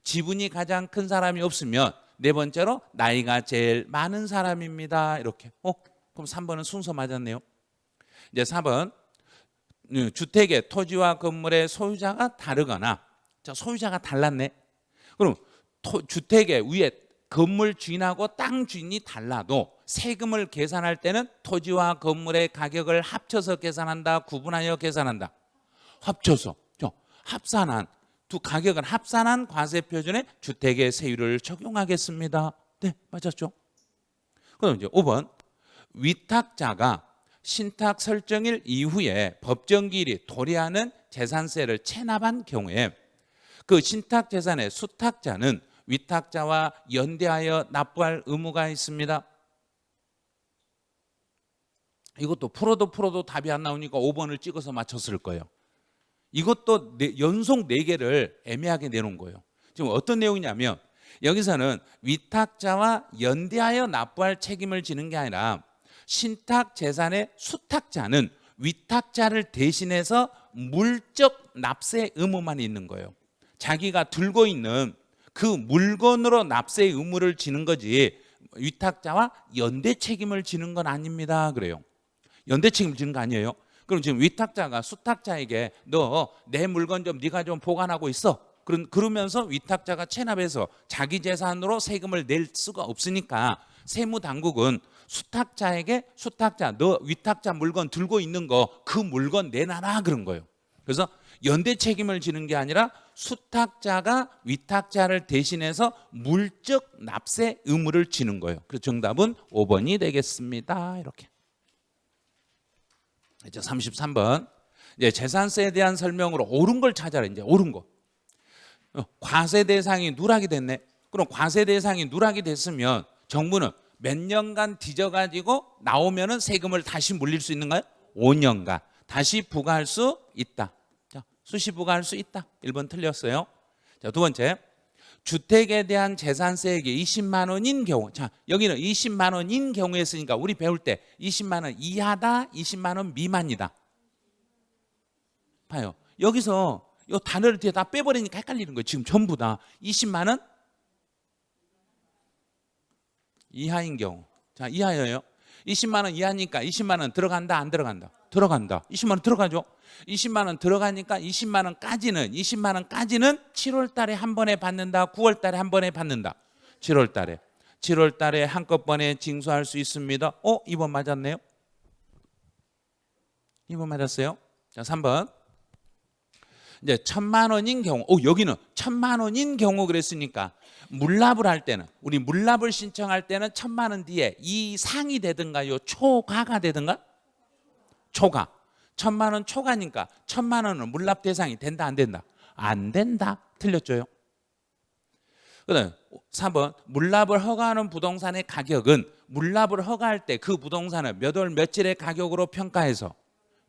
지분이 가장 큰 사람이 없으면 네 번째로 나이가 제일 많은 사람입니다. 이렇게. 그럼 3번은 순서 맞았네요. 이제 4번 주택의 토지와 건물의 소유자가 다르거나, 자, 소유자가 달랐네. 그럼 주택의 위에 건물 주인하고 땅 주인이 달라도 세금을 계산할 때는 토지와 건물의 가격을 합쳐서 계산한다, 구분하여 계산한다? 합쳐서. 합산한 두 가격은 합산한 과세 표준에 주택의 세율을 적용하겠습니다. 네, 맞았죠? 그럼 이제 5번 위탁자가 신탁 설정일 이후에 법정기일이 도래하는 재산세를 체납한 경우에 그 신탁 재산의 수탁자는 위탁자와 연대하여 납부할 의무가 있습니다. 이것도 풀어도 답이 안 나오니까 5번을 찍어서 맞췄을 거예요. 이것도 연속 4개를 애매하게 내놓은 거예요. 지금 어떤 내용이냐면 여기서는 위탁자와 연대하여 납부할 책임을 지는 게 아니라 신탁 재산의 수탁자는 위탁자를 대신해서 물적 납세 의무만 있는 거예요. 자기가 들고 있는 그 물건으로 납세 의무를 지는 거지 위탁자와 연대 책임을 지는 건 아닙니다. 그래요. 연대 책임을 지는 거 아니에요. 그럼 지금 위탁자가 수탁자에게 너 내 물건 좀 네가 좀 보관하고 있어. 그러면서 위탁자가 체납해서 자기 재산으로 세금을 낼 수가 없으니까 세무당국은 수탁자에게 수탁자 너 위탁자 물건 들고 있는 거 그 물건 내놔라 그런 거예요. 그래서 연대 책임을 지는 게 아니라 수탁자가 위탁자를 대신해서 물적 납세 의무를 지는 거예요. 그래서 정답은 5번이 되겠습니다. 이렇게. 이제 33번. 이제 재산세에 대한 설명으로 옳은 걸 찾아라. 이제 옳은 거. 과세 대상이 누락이 됐네. 그럼 과세 대상이 누락이 됐으면 정부는 몇 년간 뒤져가지고 나오면은 세금을 다시 물릴 수 있는가요? 5년간 다시 부과할 수 있다. 자, 수시 부과할 수 있다. 1번 틀렸어요. 자, 두 번째. 주택에 대한 재산세액이 20만 원인 경우. 자, 여기는 20만 원인 경우에 했으니까 우리 배울 때 20만 원 이하다, 20만 원 미만이다. 봐요. 여기서 이 단어를 뒤에 다 빼버리니까 헷갈리는 거예요. 지금 전부 다 20만 원 이하인 경우. 자, 이하여요. 20만 원 이하니까 20만 원 들어간다 안 들어간다? 들어간다. 20만 원 들어가죠. 20만 원 들어가니까 20만 원까지는 7월 달에 한 번에 받는다. 9월 달에 한 번에 받는다. 7월 달에 한꺼번에 징수할 수 있습니다. 2번 맞았네요. 2번 맞았어요. 자, 3번. 이제 1,000만 원인 경우. 여기는 1,000만 원인 경우 그랬으니까 물납을 할 때는 우리 물납을 신청할 때는 1,000만 원 뒤에 이상이 되든가요? 초과가 되든가? 초과. 1,000만 원 초과니까 1,000만 원은 물납 대상이 된다 안 된다? 안 된다. 틀렸죠요. 그다음 4번 물납을 허가하는 부동산의 가격은 물납을 허가할 때 그 부동산을 몇 월 며칠의 가격으로 평가해서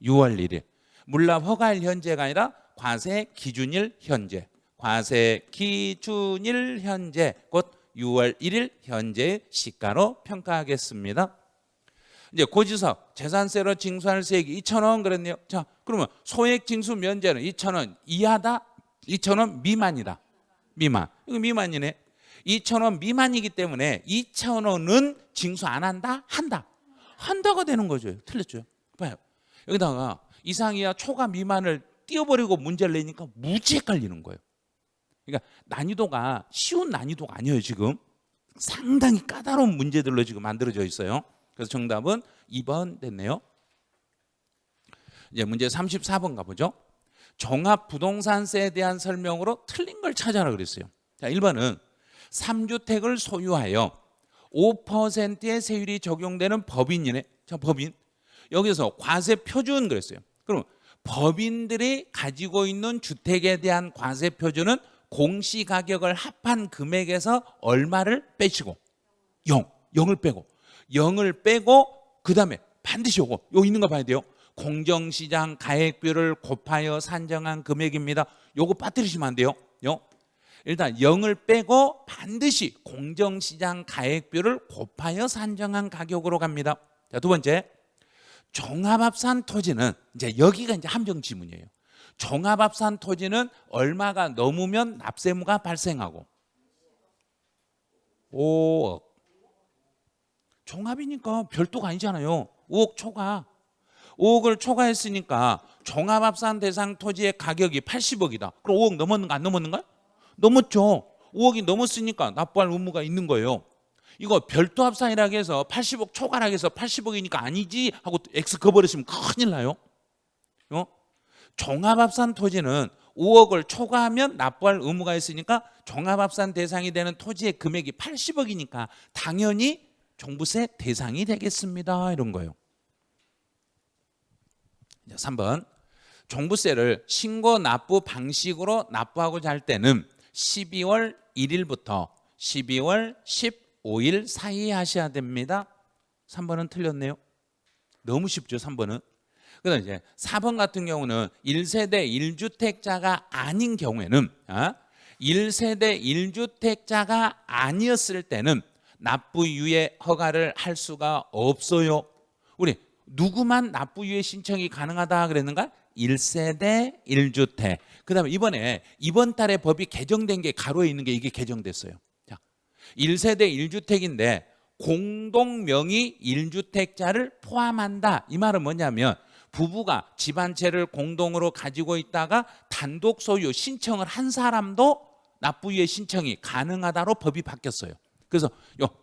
6월 1일. 물납 허가일 현재가 아니라 과세 기준일 현재. 과세 기준일 현재 곧 6월 1일 현재의 시가로 평가하겠습니다. 이제 고지서 재산세로 징수할 세액이 2,000원 그랬네요. 자, 그러면 소액 징수 면제는 2,000원 이하다, 2,000원 미만이다. 미만. 이거 미만이네. 2,000원 미만이기 때문에 2,000원은 징수 안 한다? 한다. 한다가 되는 거죠. 틀렸죠. 봐요. 여기다가 이상 이하 초과 미만을 띄워버리고 문제를 내니까 무지 헷갈리는 거예요. 그러니까 난이도가 쉬운 난이도가 아니에요. 지금 상당히 까다로운 문제들로 지금 만들어져 있어요. 그래서 정답은 2번 됐네요. 이제 문제 34번 가보죠. 종합부동산세에 대한 설명으로 틀린 걸 찾아라 그랬어요. 자, 1번은 3주택을 소유하여 5%의 세율이 적용되는 법인이네. 자, 법인. 여기서 과세 표준 그랬어요. 그럼 법인들이 가지고 있는 주택에 대한 과세 표준은 공시가격을 합한 금액에서 얼마를 빼시고 0을 빼고 0을 빼고 그다음에 반드시 요거 있는 거 봐야 돼요. 공정시장 가액비율을 곱하여 산정한 금액입니다. 요거 빠뜨리시면 안 돼요. 일단 0을 빼고 반드시 공정시장 가액비율을 곱하여 산정한 가격으로 갑니다. 자, 두 번째, 종합합산 토지는 이제 여기가 이제 함정 지문이에요. 종합합산 토지는 얼마가 넘으면 납세무가 발생하고 5억. 종합이니까 별도가 아니잖아요. 5억 초과. 5억을 초과했으니까 종합합산 대상 토지의 가격이 80억이다. 그럼 5억 넘었는가 안 넘었는가? 넘었죠. 5억이 넘었으니까 납부할 의무가 있는 거예요. 이거 별도 합산이라고 해서 80억 초과라고 해서 80억이니까 아니지 하고 X 그어버렸으면 큰일 나요. 종합합산 토지는 5억을 초과하면 납부할 의무가 있으니까 종합합산 대상이 되는 토지의 금액이 80억이니까 당연히 종부세 대상이 되겠습니다. 이런 거예요. 3번, 종부세를 신고 납부 방식으로 납부하고자 할 때는 12월 1일부터 12월 15일 사이에 하셔야 됩니다. 3번은 틀렸네요. 너무 쉽죠, 3번은. 그다음 이제 4번 같은 경우는 1세대 1주택자가 아닌 경우에는 1세대 1주택자가 아니었을 때는 납부유예 허가를 할 수가 없어요. 우리 누구만 납부유예 신청이 가능하다 그랬는가? 1세대 1주택. 그다음에 이번 달에 법이 개정된 게 가로에 있는 게 이게 개정됐어요. 자, 1세대 1주택인데 공동명의 1주택자를 포함한다. 이 말은 뭐냐면 부부가 집 한 채를 공동으로 가지고 있다가 단독 소유 신청을 한 사람도 납부유예 신청이 가능하다로 법이 바뀌었어요. 그래서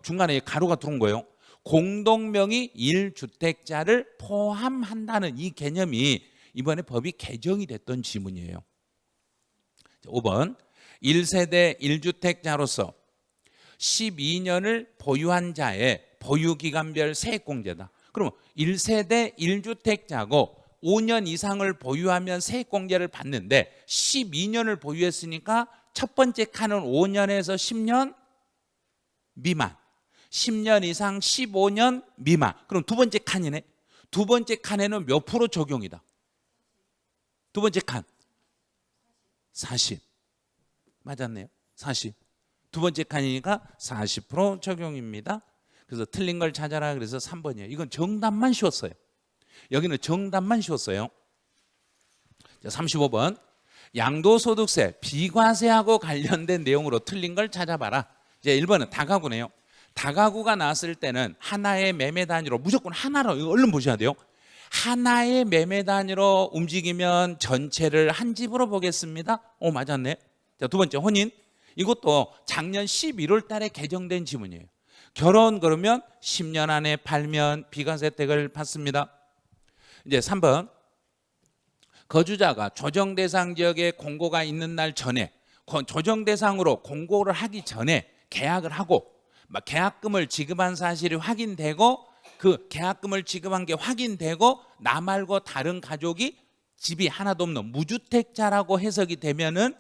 중간에 가로가 들어온 거예요. 공동명의 1주택자를 포함한다는 이 개념이 이번에 법이 개정이 됐던 지문이에요. 5번, 1세대 1주택자로서 12년을 보유한 자의 보유기간별 세액공제다. 그럼 1세대 1주택자고 5년 이상을 보유하면 세액공제를 받는데 12년을 보유했으니까 첫 번째 칸은 5년에서 10년 미만, 10년 이상 15년 미만. 그럼 두 번째 칸이네. 두 번째 칸에는 몇 프로 적용이다? 두 번째 칸 40. 맞았네요. 40. 두 번째 칸이니까 40% 적용입니다. 그래서 틀린 걸 찾아라 그래서 3번이에요. 이건 정답만 쉬웠어요. 여기는 정답만 쉬웠어요. 자, 35번. 양도소득세 비과세하고 관련된 내용으로 틀린 걸 찾아봐라. 이제 1번은 다가구네요. 다가구가 나왔을 때는 하나의 매매 단위로 무조건 하나로, 이거 얼른 보셔야 돼요. 하나의 매매 단위로 움직이면 전체를 한 집으로 보겠습니다. 맞았네. 자, 두 번째 혼인. 이것도 작년 11월 달에 개정된 지문이에요. 결혼 그러면 10년 안에 팔면 비과세 혜택을 받습니다. 이제 3번. 거주자가 조정 대상 지역에 공고가 있는 날 전에 조정 대상으로 공고를 하기 전에 계약을 하고 계약금을 지급한 사실이 확인되고 그 계약금을 지급한 게 확인되고 나 말고 다른 가족이 집이 하나도 없는 무주택자라고 해석이 되면은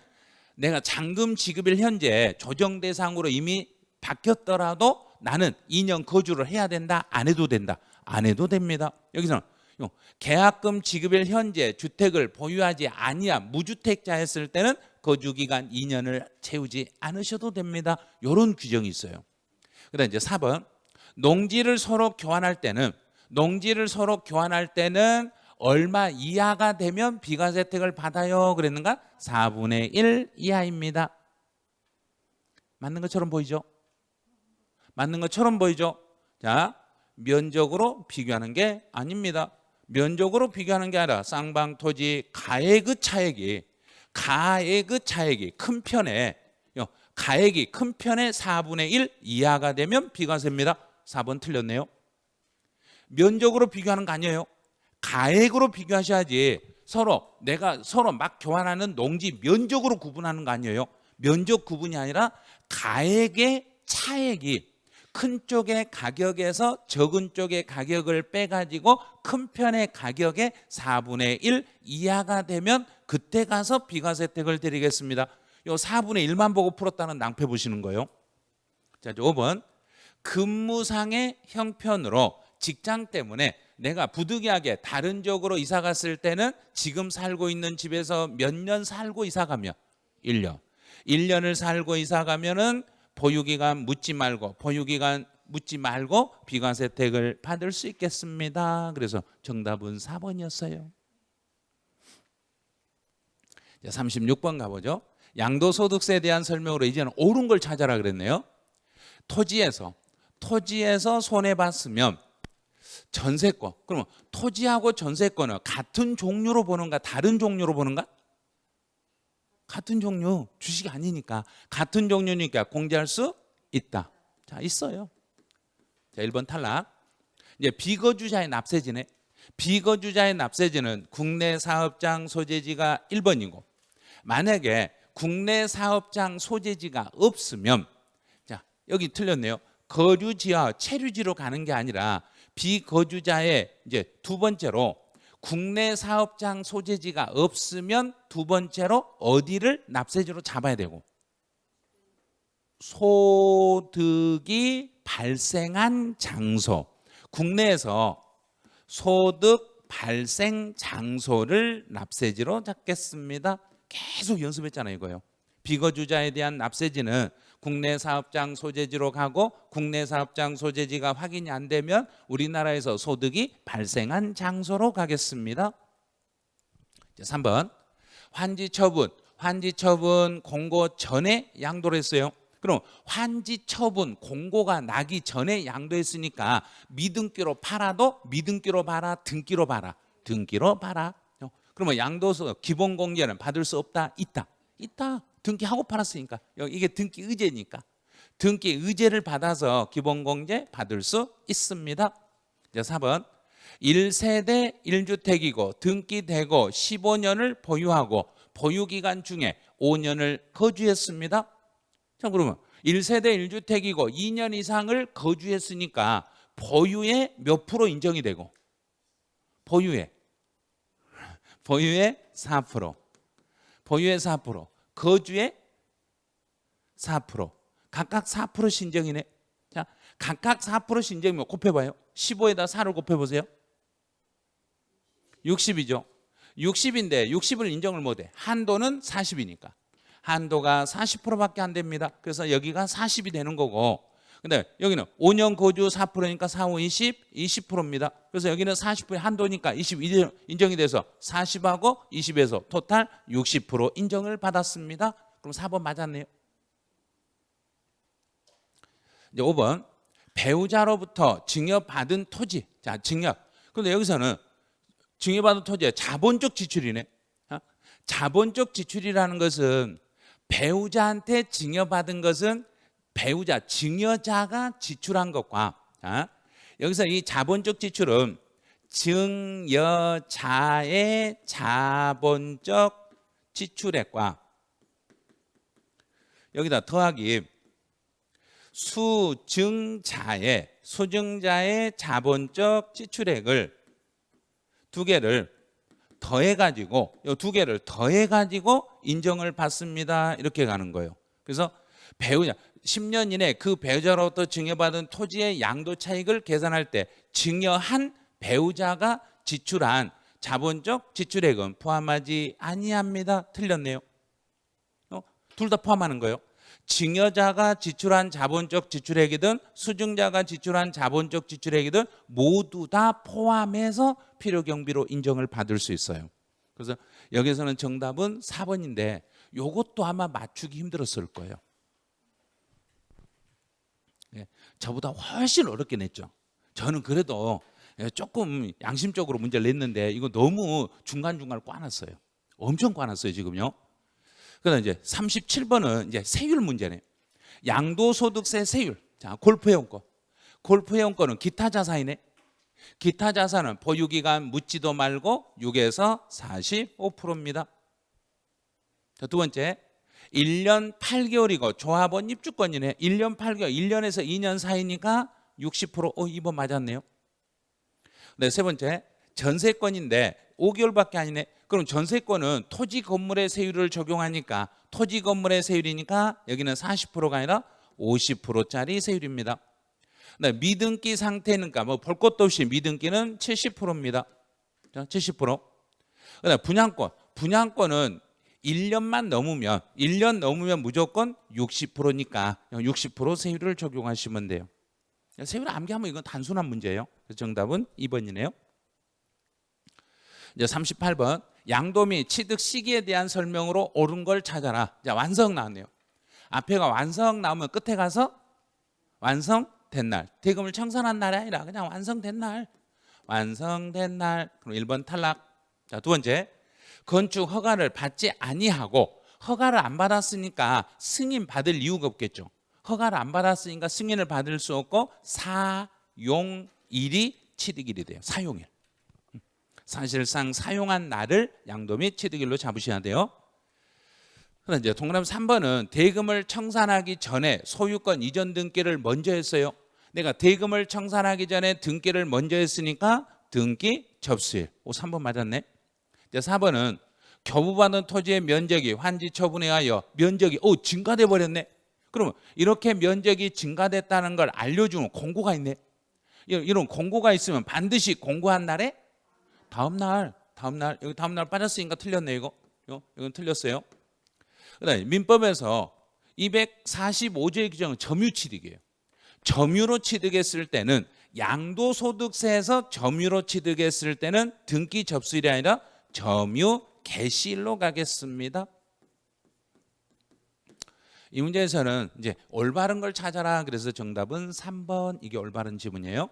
내가 잔금 지급일 현재 조정 대상으로 이미 바뀌었더라도 나는 2년 거주를 해야 된다? 안 해도 된다? 안 해도 됩니다. 여기서는 계약금 지급일 현재 주택을 보유하지 아니한 무주택자 했을 때는 거주기간 2년을 채우지 않으셔도 됩니다. 이런 규정이 있어요. 그다음 이제 4번. 농지를 서로 교환할 때는 얼마 이하가 되면 비과세 혜택을 받아요 그랬는가? 4분의 1 이하입니다. 맞는 것처럼 보이죠? 맞는 것처럼 보이죠? 자, 면적으로 비교하는 게 아닙니다. 면적으로 비교하는 게 아니라 쌍방토지 가액의 차액이 큰 편에 가액이 큰 편에 4분의 1 이하가 되면 비과세입니다. 4번 틀렸네요. 면적으로 비교하는 거 아니에요. 가액으로 비교하셔야지. 내가 서로 막 교환하는 농지 면적으로 구분하는 거 아니에요. 면적 구분이 아니라 가액의 차액이 큰 쪽의 가격에서 적은 쪽의 가격을 빼가지고 큰 편의 가격의 4분의 1 이하가 되면 그때 가서 비과세 혜택을 드리겠습니다. 요 4분의 1만 보고 풀었다는 낭패 보시는 거예요. 자, 5번. 근무상의 형편으로 직장 때문에 내가 부득이하게 다른 쪽으로 이사 갔을 때는 지금 살고 있는 집에서 몇 년 살고 이사 가면 1년. 1년을 살고 이사 가면은 보유기간 묻지 말고 비과세 혜택을 받을 수 있겠습니다. 그래서 정답은 4번이었어요. 36번 가보죠. 양도소득세에 대한 설명으로 이제는 옳은 걸 찾아라 그랬네요. 토지에서 손해봤으면 전세권, 그러면 토지하고 전세권을 같은 종류로 보는가 다른 종류로 보는가? 같은 종류, 주식이 아니니까 같은 종류니까 공제할 수 있다. 자, 있어요. 자, 1번 탈락. 이제 비거주자의 납세지네. 비거주자의 납세지는 국내 사업장 소재지가 1번이고 만약에 국내 사업장 소재지가 없으면 자, 여기 틀렸네요. 거류지와 체류지로 가는 게 아니라 비거주자의 이제 두 번째로 국내 사업장 소재지가 없으면 두 번째로 어디를 납세지로 잡아야 되고 소득이 발생한 장소, 국내에서 소득 발생 장소를 납세지로 잡겠습니다. 계속 연습했잖아요, 이거요. 비거주자에 대한 납세지는 국내 사업장 소재지로 가고 국내 사업장 소재지가 확인이 안 되면 우리나라에서 소득이 발생한 장소로 가겠습니다. 3번 환지처분 공고 전에 양도를 했어요. 그럼 환지처분 공고가 나기 전에 양도했으니까 미등기로 팔아도 미등기로 봐라, 등기로 봐라. 등기로 봐라. 그러면 양도소 기본공제는 받을 수 없다? 있다. 등기하고 팔았으니까. 이게 등기 의제니까. 등기 의제를 받아서 기본공제 받을 수 있습니다. 4번 1세대 1주택이고 등기되고 15년을 보유하고 보유기간 중에 5년을 거주했습니다. 자, 그러면 1세대 1주택이고 2년 이상을 거주했으니까 보유의 몇 프로 인정이 되고 보유의 4%, 보유의 4%, 거주의 4%, 각각 4% 신정이네. 자, 각각 4% 신정이면 곱해봐요. 15에다 4를 곱해보세요. 60이죠. 60인데 60을 인정을 못해. 한도는 40이니까. 한도가 40%밖에 안 됩니다. 그래서 여기가 40이 되는 거고, 근데 여기는 5년 거주 4%니까 4, 5, 20%입니다. 그래서 여기는 40%의 한도니까 20 인정이 돼서 40하고 20에서 토탈 60% 인정을 받았습니다. 그럼 4번 맞았네요. 이제 5번 배우자로부터 증여받은 토지. 자, 증여. 그런데 여기서는 증여받은 토지의 자본적 지출이네. 자본적 지출이라는 것은 배우자한테 증여받은 것은 배우자, 증여자가 지출한 것과 여기서 이 자본적 지출은 증여자의 자본적 지출액과 여기다 더하기 수증자의 자본적 지출액을 두 개를 더해가지고 이 두 개를 더해가지고 인정을 받습니다. 이렇게 가는 거예요. 그래서 배우자 10년 이내 그 배우자로부터 증여받은 토지의 양도 차익을 계산할 때 증여한 배우자가 지출한 자본적 지출액은 포함하지 아니합니다. 틀렸네요. 둘 다 포함하는 거예요. 증여자가 지출한 자본적 지출액이든 수증자가 지출한 자본적 지출액이든 모두 다 포함해서 필요경비로 인정을 받을 수 있어요. 그래서 여기서는 정답은 4번인데 이것도 아마 맞추기 힘들었을 거예요. 저보다 훨씬 어렵게 냈죠. 저는 그래도 조금 양심적으로 문제를 냈는데 이거 너무 중간중간을 꽈놨어요. 엄청 꽈놨어요, 지금요. 그다음 이제 37번은 이제 세율 문제네. 양도소득세 세율. 자, 골프회원권. 골프회원권은 기타 자산이네. 기타 자산은 보유기간 묻지도 말고 6에서 45%입니다. 자, 두 번째, 1년 8개월이고 조합원 입주권이네. 1년 8개월, 1년에서 2년 사이니까 60%. 2번 맞았네요. 네, 세 번째, 전세권인데 5개월밖에 아니네. 그럼 전세권은 토지 건물의 세율을 적용하니까 토지 건물의 세율이니까 여기는 40%가 아니라 50%짜리 세율입니다. 네, 미등기 상태니까 뭐 볼 것도 없이 미등기는 70%입니다. 70%. 그다음 분양권은 1년 넘으면 무조건 60%니까 60% 세율을 적용하시면 돼요. 세율을 암기하면 이건 단순한 문제예요. 그래서 정답은 2번이네요. 이제 38번, 양도 및 취득 시기에 대한 설명으로 옳은 걸 찾아라. 자, 완성 나왔네요. 앞에가 완성 나오면 끝에 가서 완성된 날, 대금을 청산한 날이 아니라 그냥 완성된 날. 그럼 1번 탈락. 자, 두 번째, 건축 허가를 받지 아니하고 허가를 안 받았으니까 승인 받을 이유가 없겠죠. 허가를 안 받았으니까 승인을 받을 수 없고 사용일이 취득일이 돼요. 사용일. 사실상 사용한 날을 양도 및 취득일로 잡으셔야 돼요. 그럼 이제 동그라미 3번은 대금을 청산하기 전에 소유권 이전 등기를 먼저 했어요. 내가 대금을 청산하기 전에 등기를 먼저 했으니까 등기 접수일. 3번 맞았네. 이제 4번은 교부받은 토지의 면적이 환지 처분에 하여 면적이 증가돼 버렸네. 그러면 이렇게 면적이 증가됐다는 걸 알려주는 공고가 있네. 이런 공고가 있으면 반드시 공고한 날에 다음 날 여기 다음 날 빠졌으니까 틀렸네. 이건 틀렸어요. 그다음에 민법에서 245조의 규정은 점유취득이에요. 점유로 취득했을 때는 양도소득세에서 점유로 취득했을 때는 등기 접수일이 아니라 점유 개시일로 가겠습니다. 이 문제에서는 이제 올바른 걸 찾아라. 그래서 정답은 3번. 이게 올바른 지문이에요.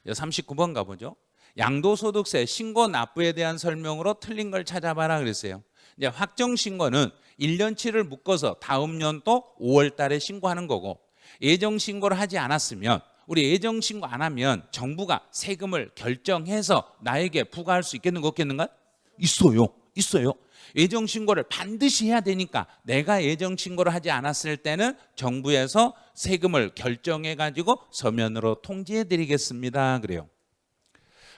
39번 가보죠. 양도소득세 신고 납부에 대한 설명으로 틀린 걸 찾아봐라 그랬어요. 이제 확정신고는 1년치를 묶어서 다음 년도 5월 달에 신고하는 거고, 예정신고를 하지 않았으면, 우리 예정신고 안 하면 정부가 세금을 결정해서 나에게 부과할 수 있겠는 거 없겠는가? 있어요. 예정신고를 반드시 해야 되니까 내가 예정신고를 하지 않았을 때는 정부에서 세금을 결정해 가지고 서면으로 통지해 드리겠습니다. 그래요.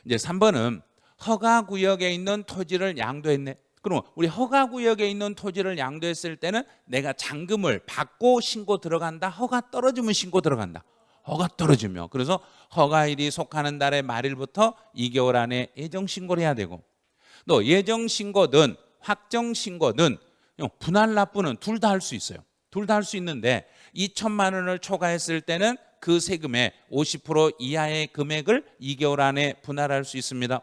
이제 3번은 허가구역에 있는 토지를 양도했네. 그럼 우리 허가구역에 있는 토지를 양도했을 때는 내가 잔금을 받고 신고 들어간다. 허가 떨어지면 신고 들어간다. 허가 떨어지면. 그래서 허가일이 속하는 달의 말일부터 2개월 안에 예정신고를 해야 되고, 또 예정신고든 확정신고든 분할 납부는 둘 다 할 수 있어요. 둘 다 할 수 있는데 2천만 원을 초과했을 때는 그 세금의 50% 이하의 금액을 2개월 안에 분할할 수 있습니다.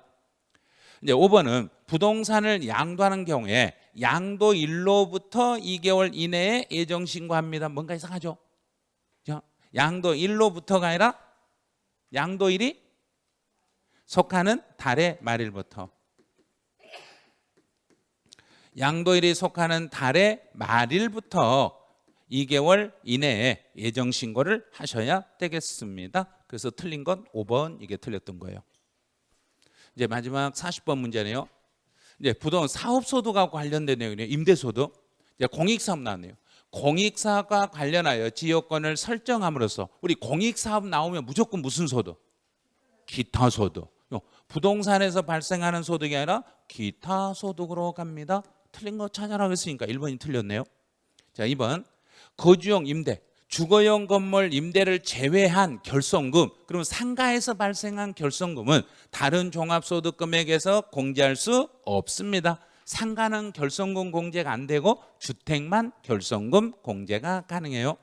이제 5번은 부동산을 양도하는 경우에 양도일로부터 2개월 이내에 예정신고합니다. 뭔가 이상하죠? 양도일로부터가 아니라 양도일이 속하는 달의 말일부터. 양도일이 속하는 달의 말일부터 2개월 이내에 예정신고를 하셔야 되겠습니다. 그래서 틀린 건 5번, 이게 틀렸던 거예요. 이제 마지막 40번 문제네요. 이제 부동산 사업소득하고 관련된 내용이네요. 임대소득. 이제 공익사업 나왔네요. 공익사업과 관련하여 지역권을 설정함으로써, 우리 공익사업 나오면 무조건 무슨 소득? 기타 소득. 부동산에서 발생하는 소득이 아니라 기타 소득으로 갑니다. 틀린 거 찾아라 그랬으니까 1번이 틀렸네요. 자, 2번 거주용 임대, 주거용 건물 임대를 제외한 결손금, 그러면 상가에서 발생한 결손금은 다른 종합소득 금액에서 공제할 수 없습니다. 상가는 결손금 공제가 안 되고 주택만 결손금 공제가 가능해요.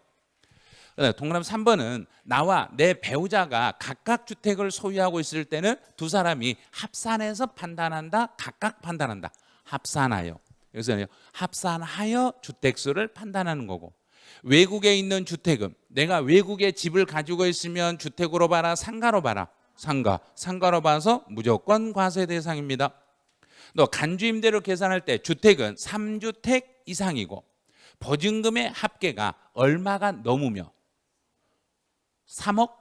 동그라미 3번은 나와 내 배우자가 각각 주택을 소유하고 있을 때는 두 사람이 합산해서 판단한다, 각각 판단한다. 합산하여. 여기서 합산하여 주택수를 판단하는 거고, 외국에 있는 주택은 내가 외국에 집을 가지고 있으면 주택으로 봐라, 상가로 봐라? 상가로 봐서 무조건 과세 대상입니다. 또 간주임대로 계산할 때 주택은 3주택 이상이고 보증금의 합계가 얼마가 넘으며 3억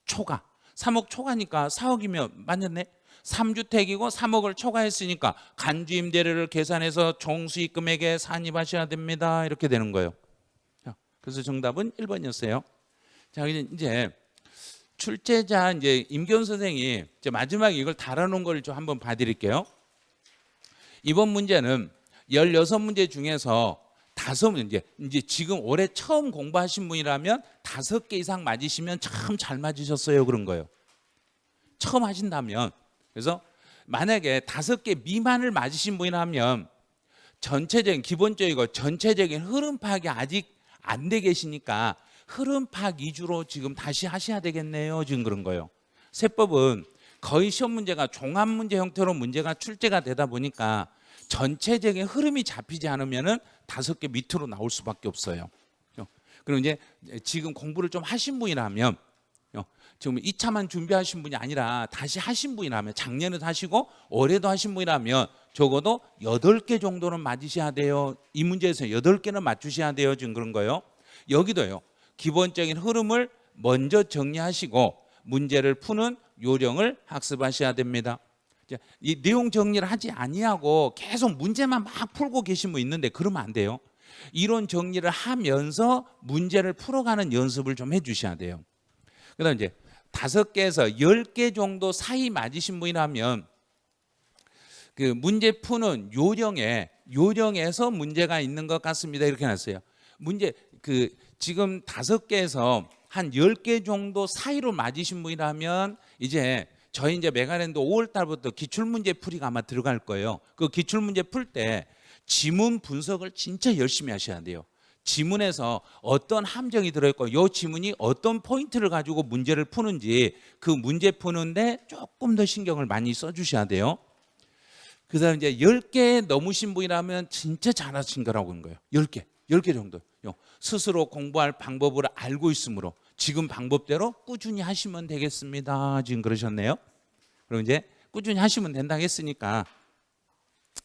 초과. 3억 초과니까 4억이면 맞았네. 3주택이고 3억을 초과했으니까 간주임대료를 계산해서 총수익금액에 산입하셔야 됩니다. 이렇게 되는 거예요. 그래서 정답은 1번이었어요. 자, 이제 출제자 이제 임기훈 선생이 이제 마지막에 이걸 달아놓은 걸 좀 한번 봐드릴게요. 이번 문제는 16문제 중에서 5문제, 이제 지금 올해 처음 공부하신 분이라면 5개 이상 맞으시면 참 잘 맞으셨어요, 그런 거예요. 처음 하신다면. 그래서 만약에 5개 미만을 맞으신 분이라면 전체적인 기본적이고 전체적인 흐름 파악이 아직 안 돼 계시니까 흐름 파악 위주로 지금 다시 하셔야 되겠네요. 지금 그런 거예요. 세법은 거의 시험 문제가 종합 문제 형태로 문제가 출제가 되다 보니까 전체적인 흐름이 잡히지 않으면은 5개 밑으로 나올 수밖에 없어요. 그리고 이제 지금 공부를 좀 하신 분이라면 지금 2차만 준비하신 분이 아니라 다시 하신 분이라면 작년에도 하시고 올해도 하신 분이라면 적어도 8개 정도는 맞으셔야 돼요. 이 문제에서 8개는 맞추셔야 돼요. 지금 그런 거예요. 여기도요. 기본적인 흐름을 먼저 정리하시고 문제를 푸는 요령을 학습하셔야 됩니다. 이 내용 정리를 하지 아니하고 계속 문제만 막 풀고 계신 분 있는데 그러면 안 돼요. 이론 정리를 하면서 문제를 풀어가는 연습을 좀 해주셔야 돼요. 그다음 이제 5개에서 10개 정도 사이 맞으신 분이라면 그 문제 푸는 요령에서 문제가 있는 것 같습니다. 이렇게 놨어요. 문제 그 지금 5개에서 한 10개 정도 사이로 맞으신 분이라면 이제 저희 이제 메가랜드 5월 달부터 기출문제 풀이가 아마 들어갈 거예요. 그 기출문제 풀 때 지문 분석을 진짜 열심히 하셔야 돼요. 지문에서 어떤 함정이 들어있고 이 지문이 어떤 포인트를 가지고 문제를 푸는지 그 문제 푸는데 조금 더 신경을 많이 써주셔야 돼요. 그 다음에 이제 10개 넘으신 분이라면 진짜 잘하신 거라고 하는 거예요. 10개 정도. 스스로 공부할 방법을 알고 있으므로 지금 방법대로 꾸준히 하시면 되겠습니다. 지금 그러셨네요. 그럼 이제 꾸준히 하시면 된다고 했으니까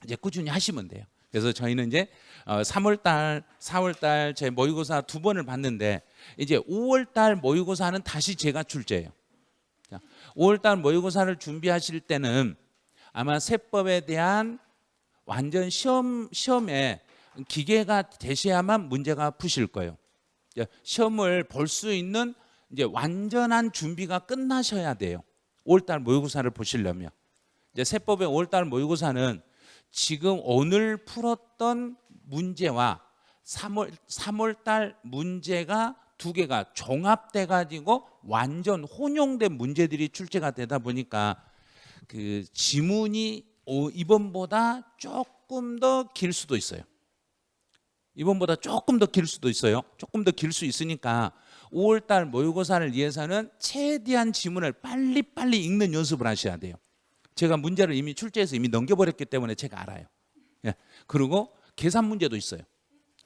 이제 꾸준히 하시면 돼요. 그래서 저희는 이제 3월달, 4월달 제 모의고사 2번을 봤는데 이제 5월달 모의고사는 다시 제가 출제해요. 5월달 모의고사를 준비하실 때는 아마 세법에 대한 완전 시험에 기계가 되셔야만 문제가 푸실 거예요. 시험을 볼 수 있는 이제 완전한 준비가 끝나셔야 돼요. 5월달 모의고사를 보시려면 이제 세법의 5월달 모의고사는 지금 오늘 풀었던 문제와 3월달 문제가 2개가 종합돼 가지고 완전 혼용된 문제들이 출제가 되다 보니까 그 지문이 이번보다 조금 더 길 수도 있어요. 이번보다 조금 더 길 수도 있어요. 조금 더 길 수 있으니까 5월달 모의고사를 위해서는 최대한 지문을 빨리빨리 읽는 연습을 하셔야 돼요. 제가 문제를 이미 출제해서 이미 넘겨버렸기 때문에 제가 알아요. 그리고 계산 문제도 있어요.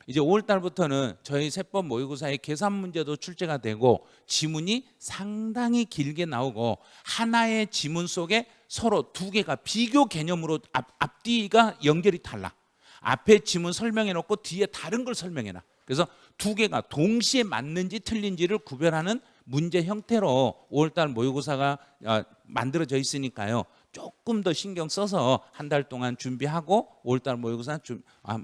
이제 5월달부터는 저희 세법 모의고사에 계산 문제도 출제가 되고 지문이 상당히 길게 나오고 하나의 지문 속에 서로 2개가 비교 개념으로 앞뒤가 연결이 달라. 앞에 지문 설명해 놓고 뒤에 다른 걸 설명해 놔. 그래서 2개가 동시에 맞는지 틀린지를 구별하는 문제 형태로 5월달 모의고사가 만들어져 있으니까요. 조금 더 신경 써서 한 달 동안 준비하고 5월달 모의고사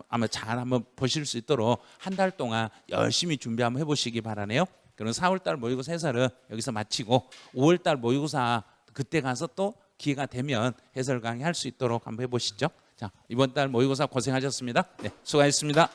아마 잘 한번 보실 수 있도록 한 달 동안 열심히 준비 한번 해보시기 바라네요. 그럼 4월달 모의고사 해설은 여기서 마치고 5월달 모의고사 그때 가서 또 기회가 되면 해설 강의 할 수 있도록 한번 해보시죠. 자, 이번 달 모의고사 고생하셨습니다. 네, 수고하셨습니다.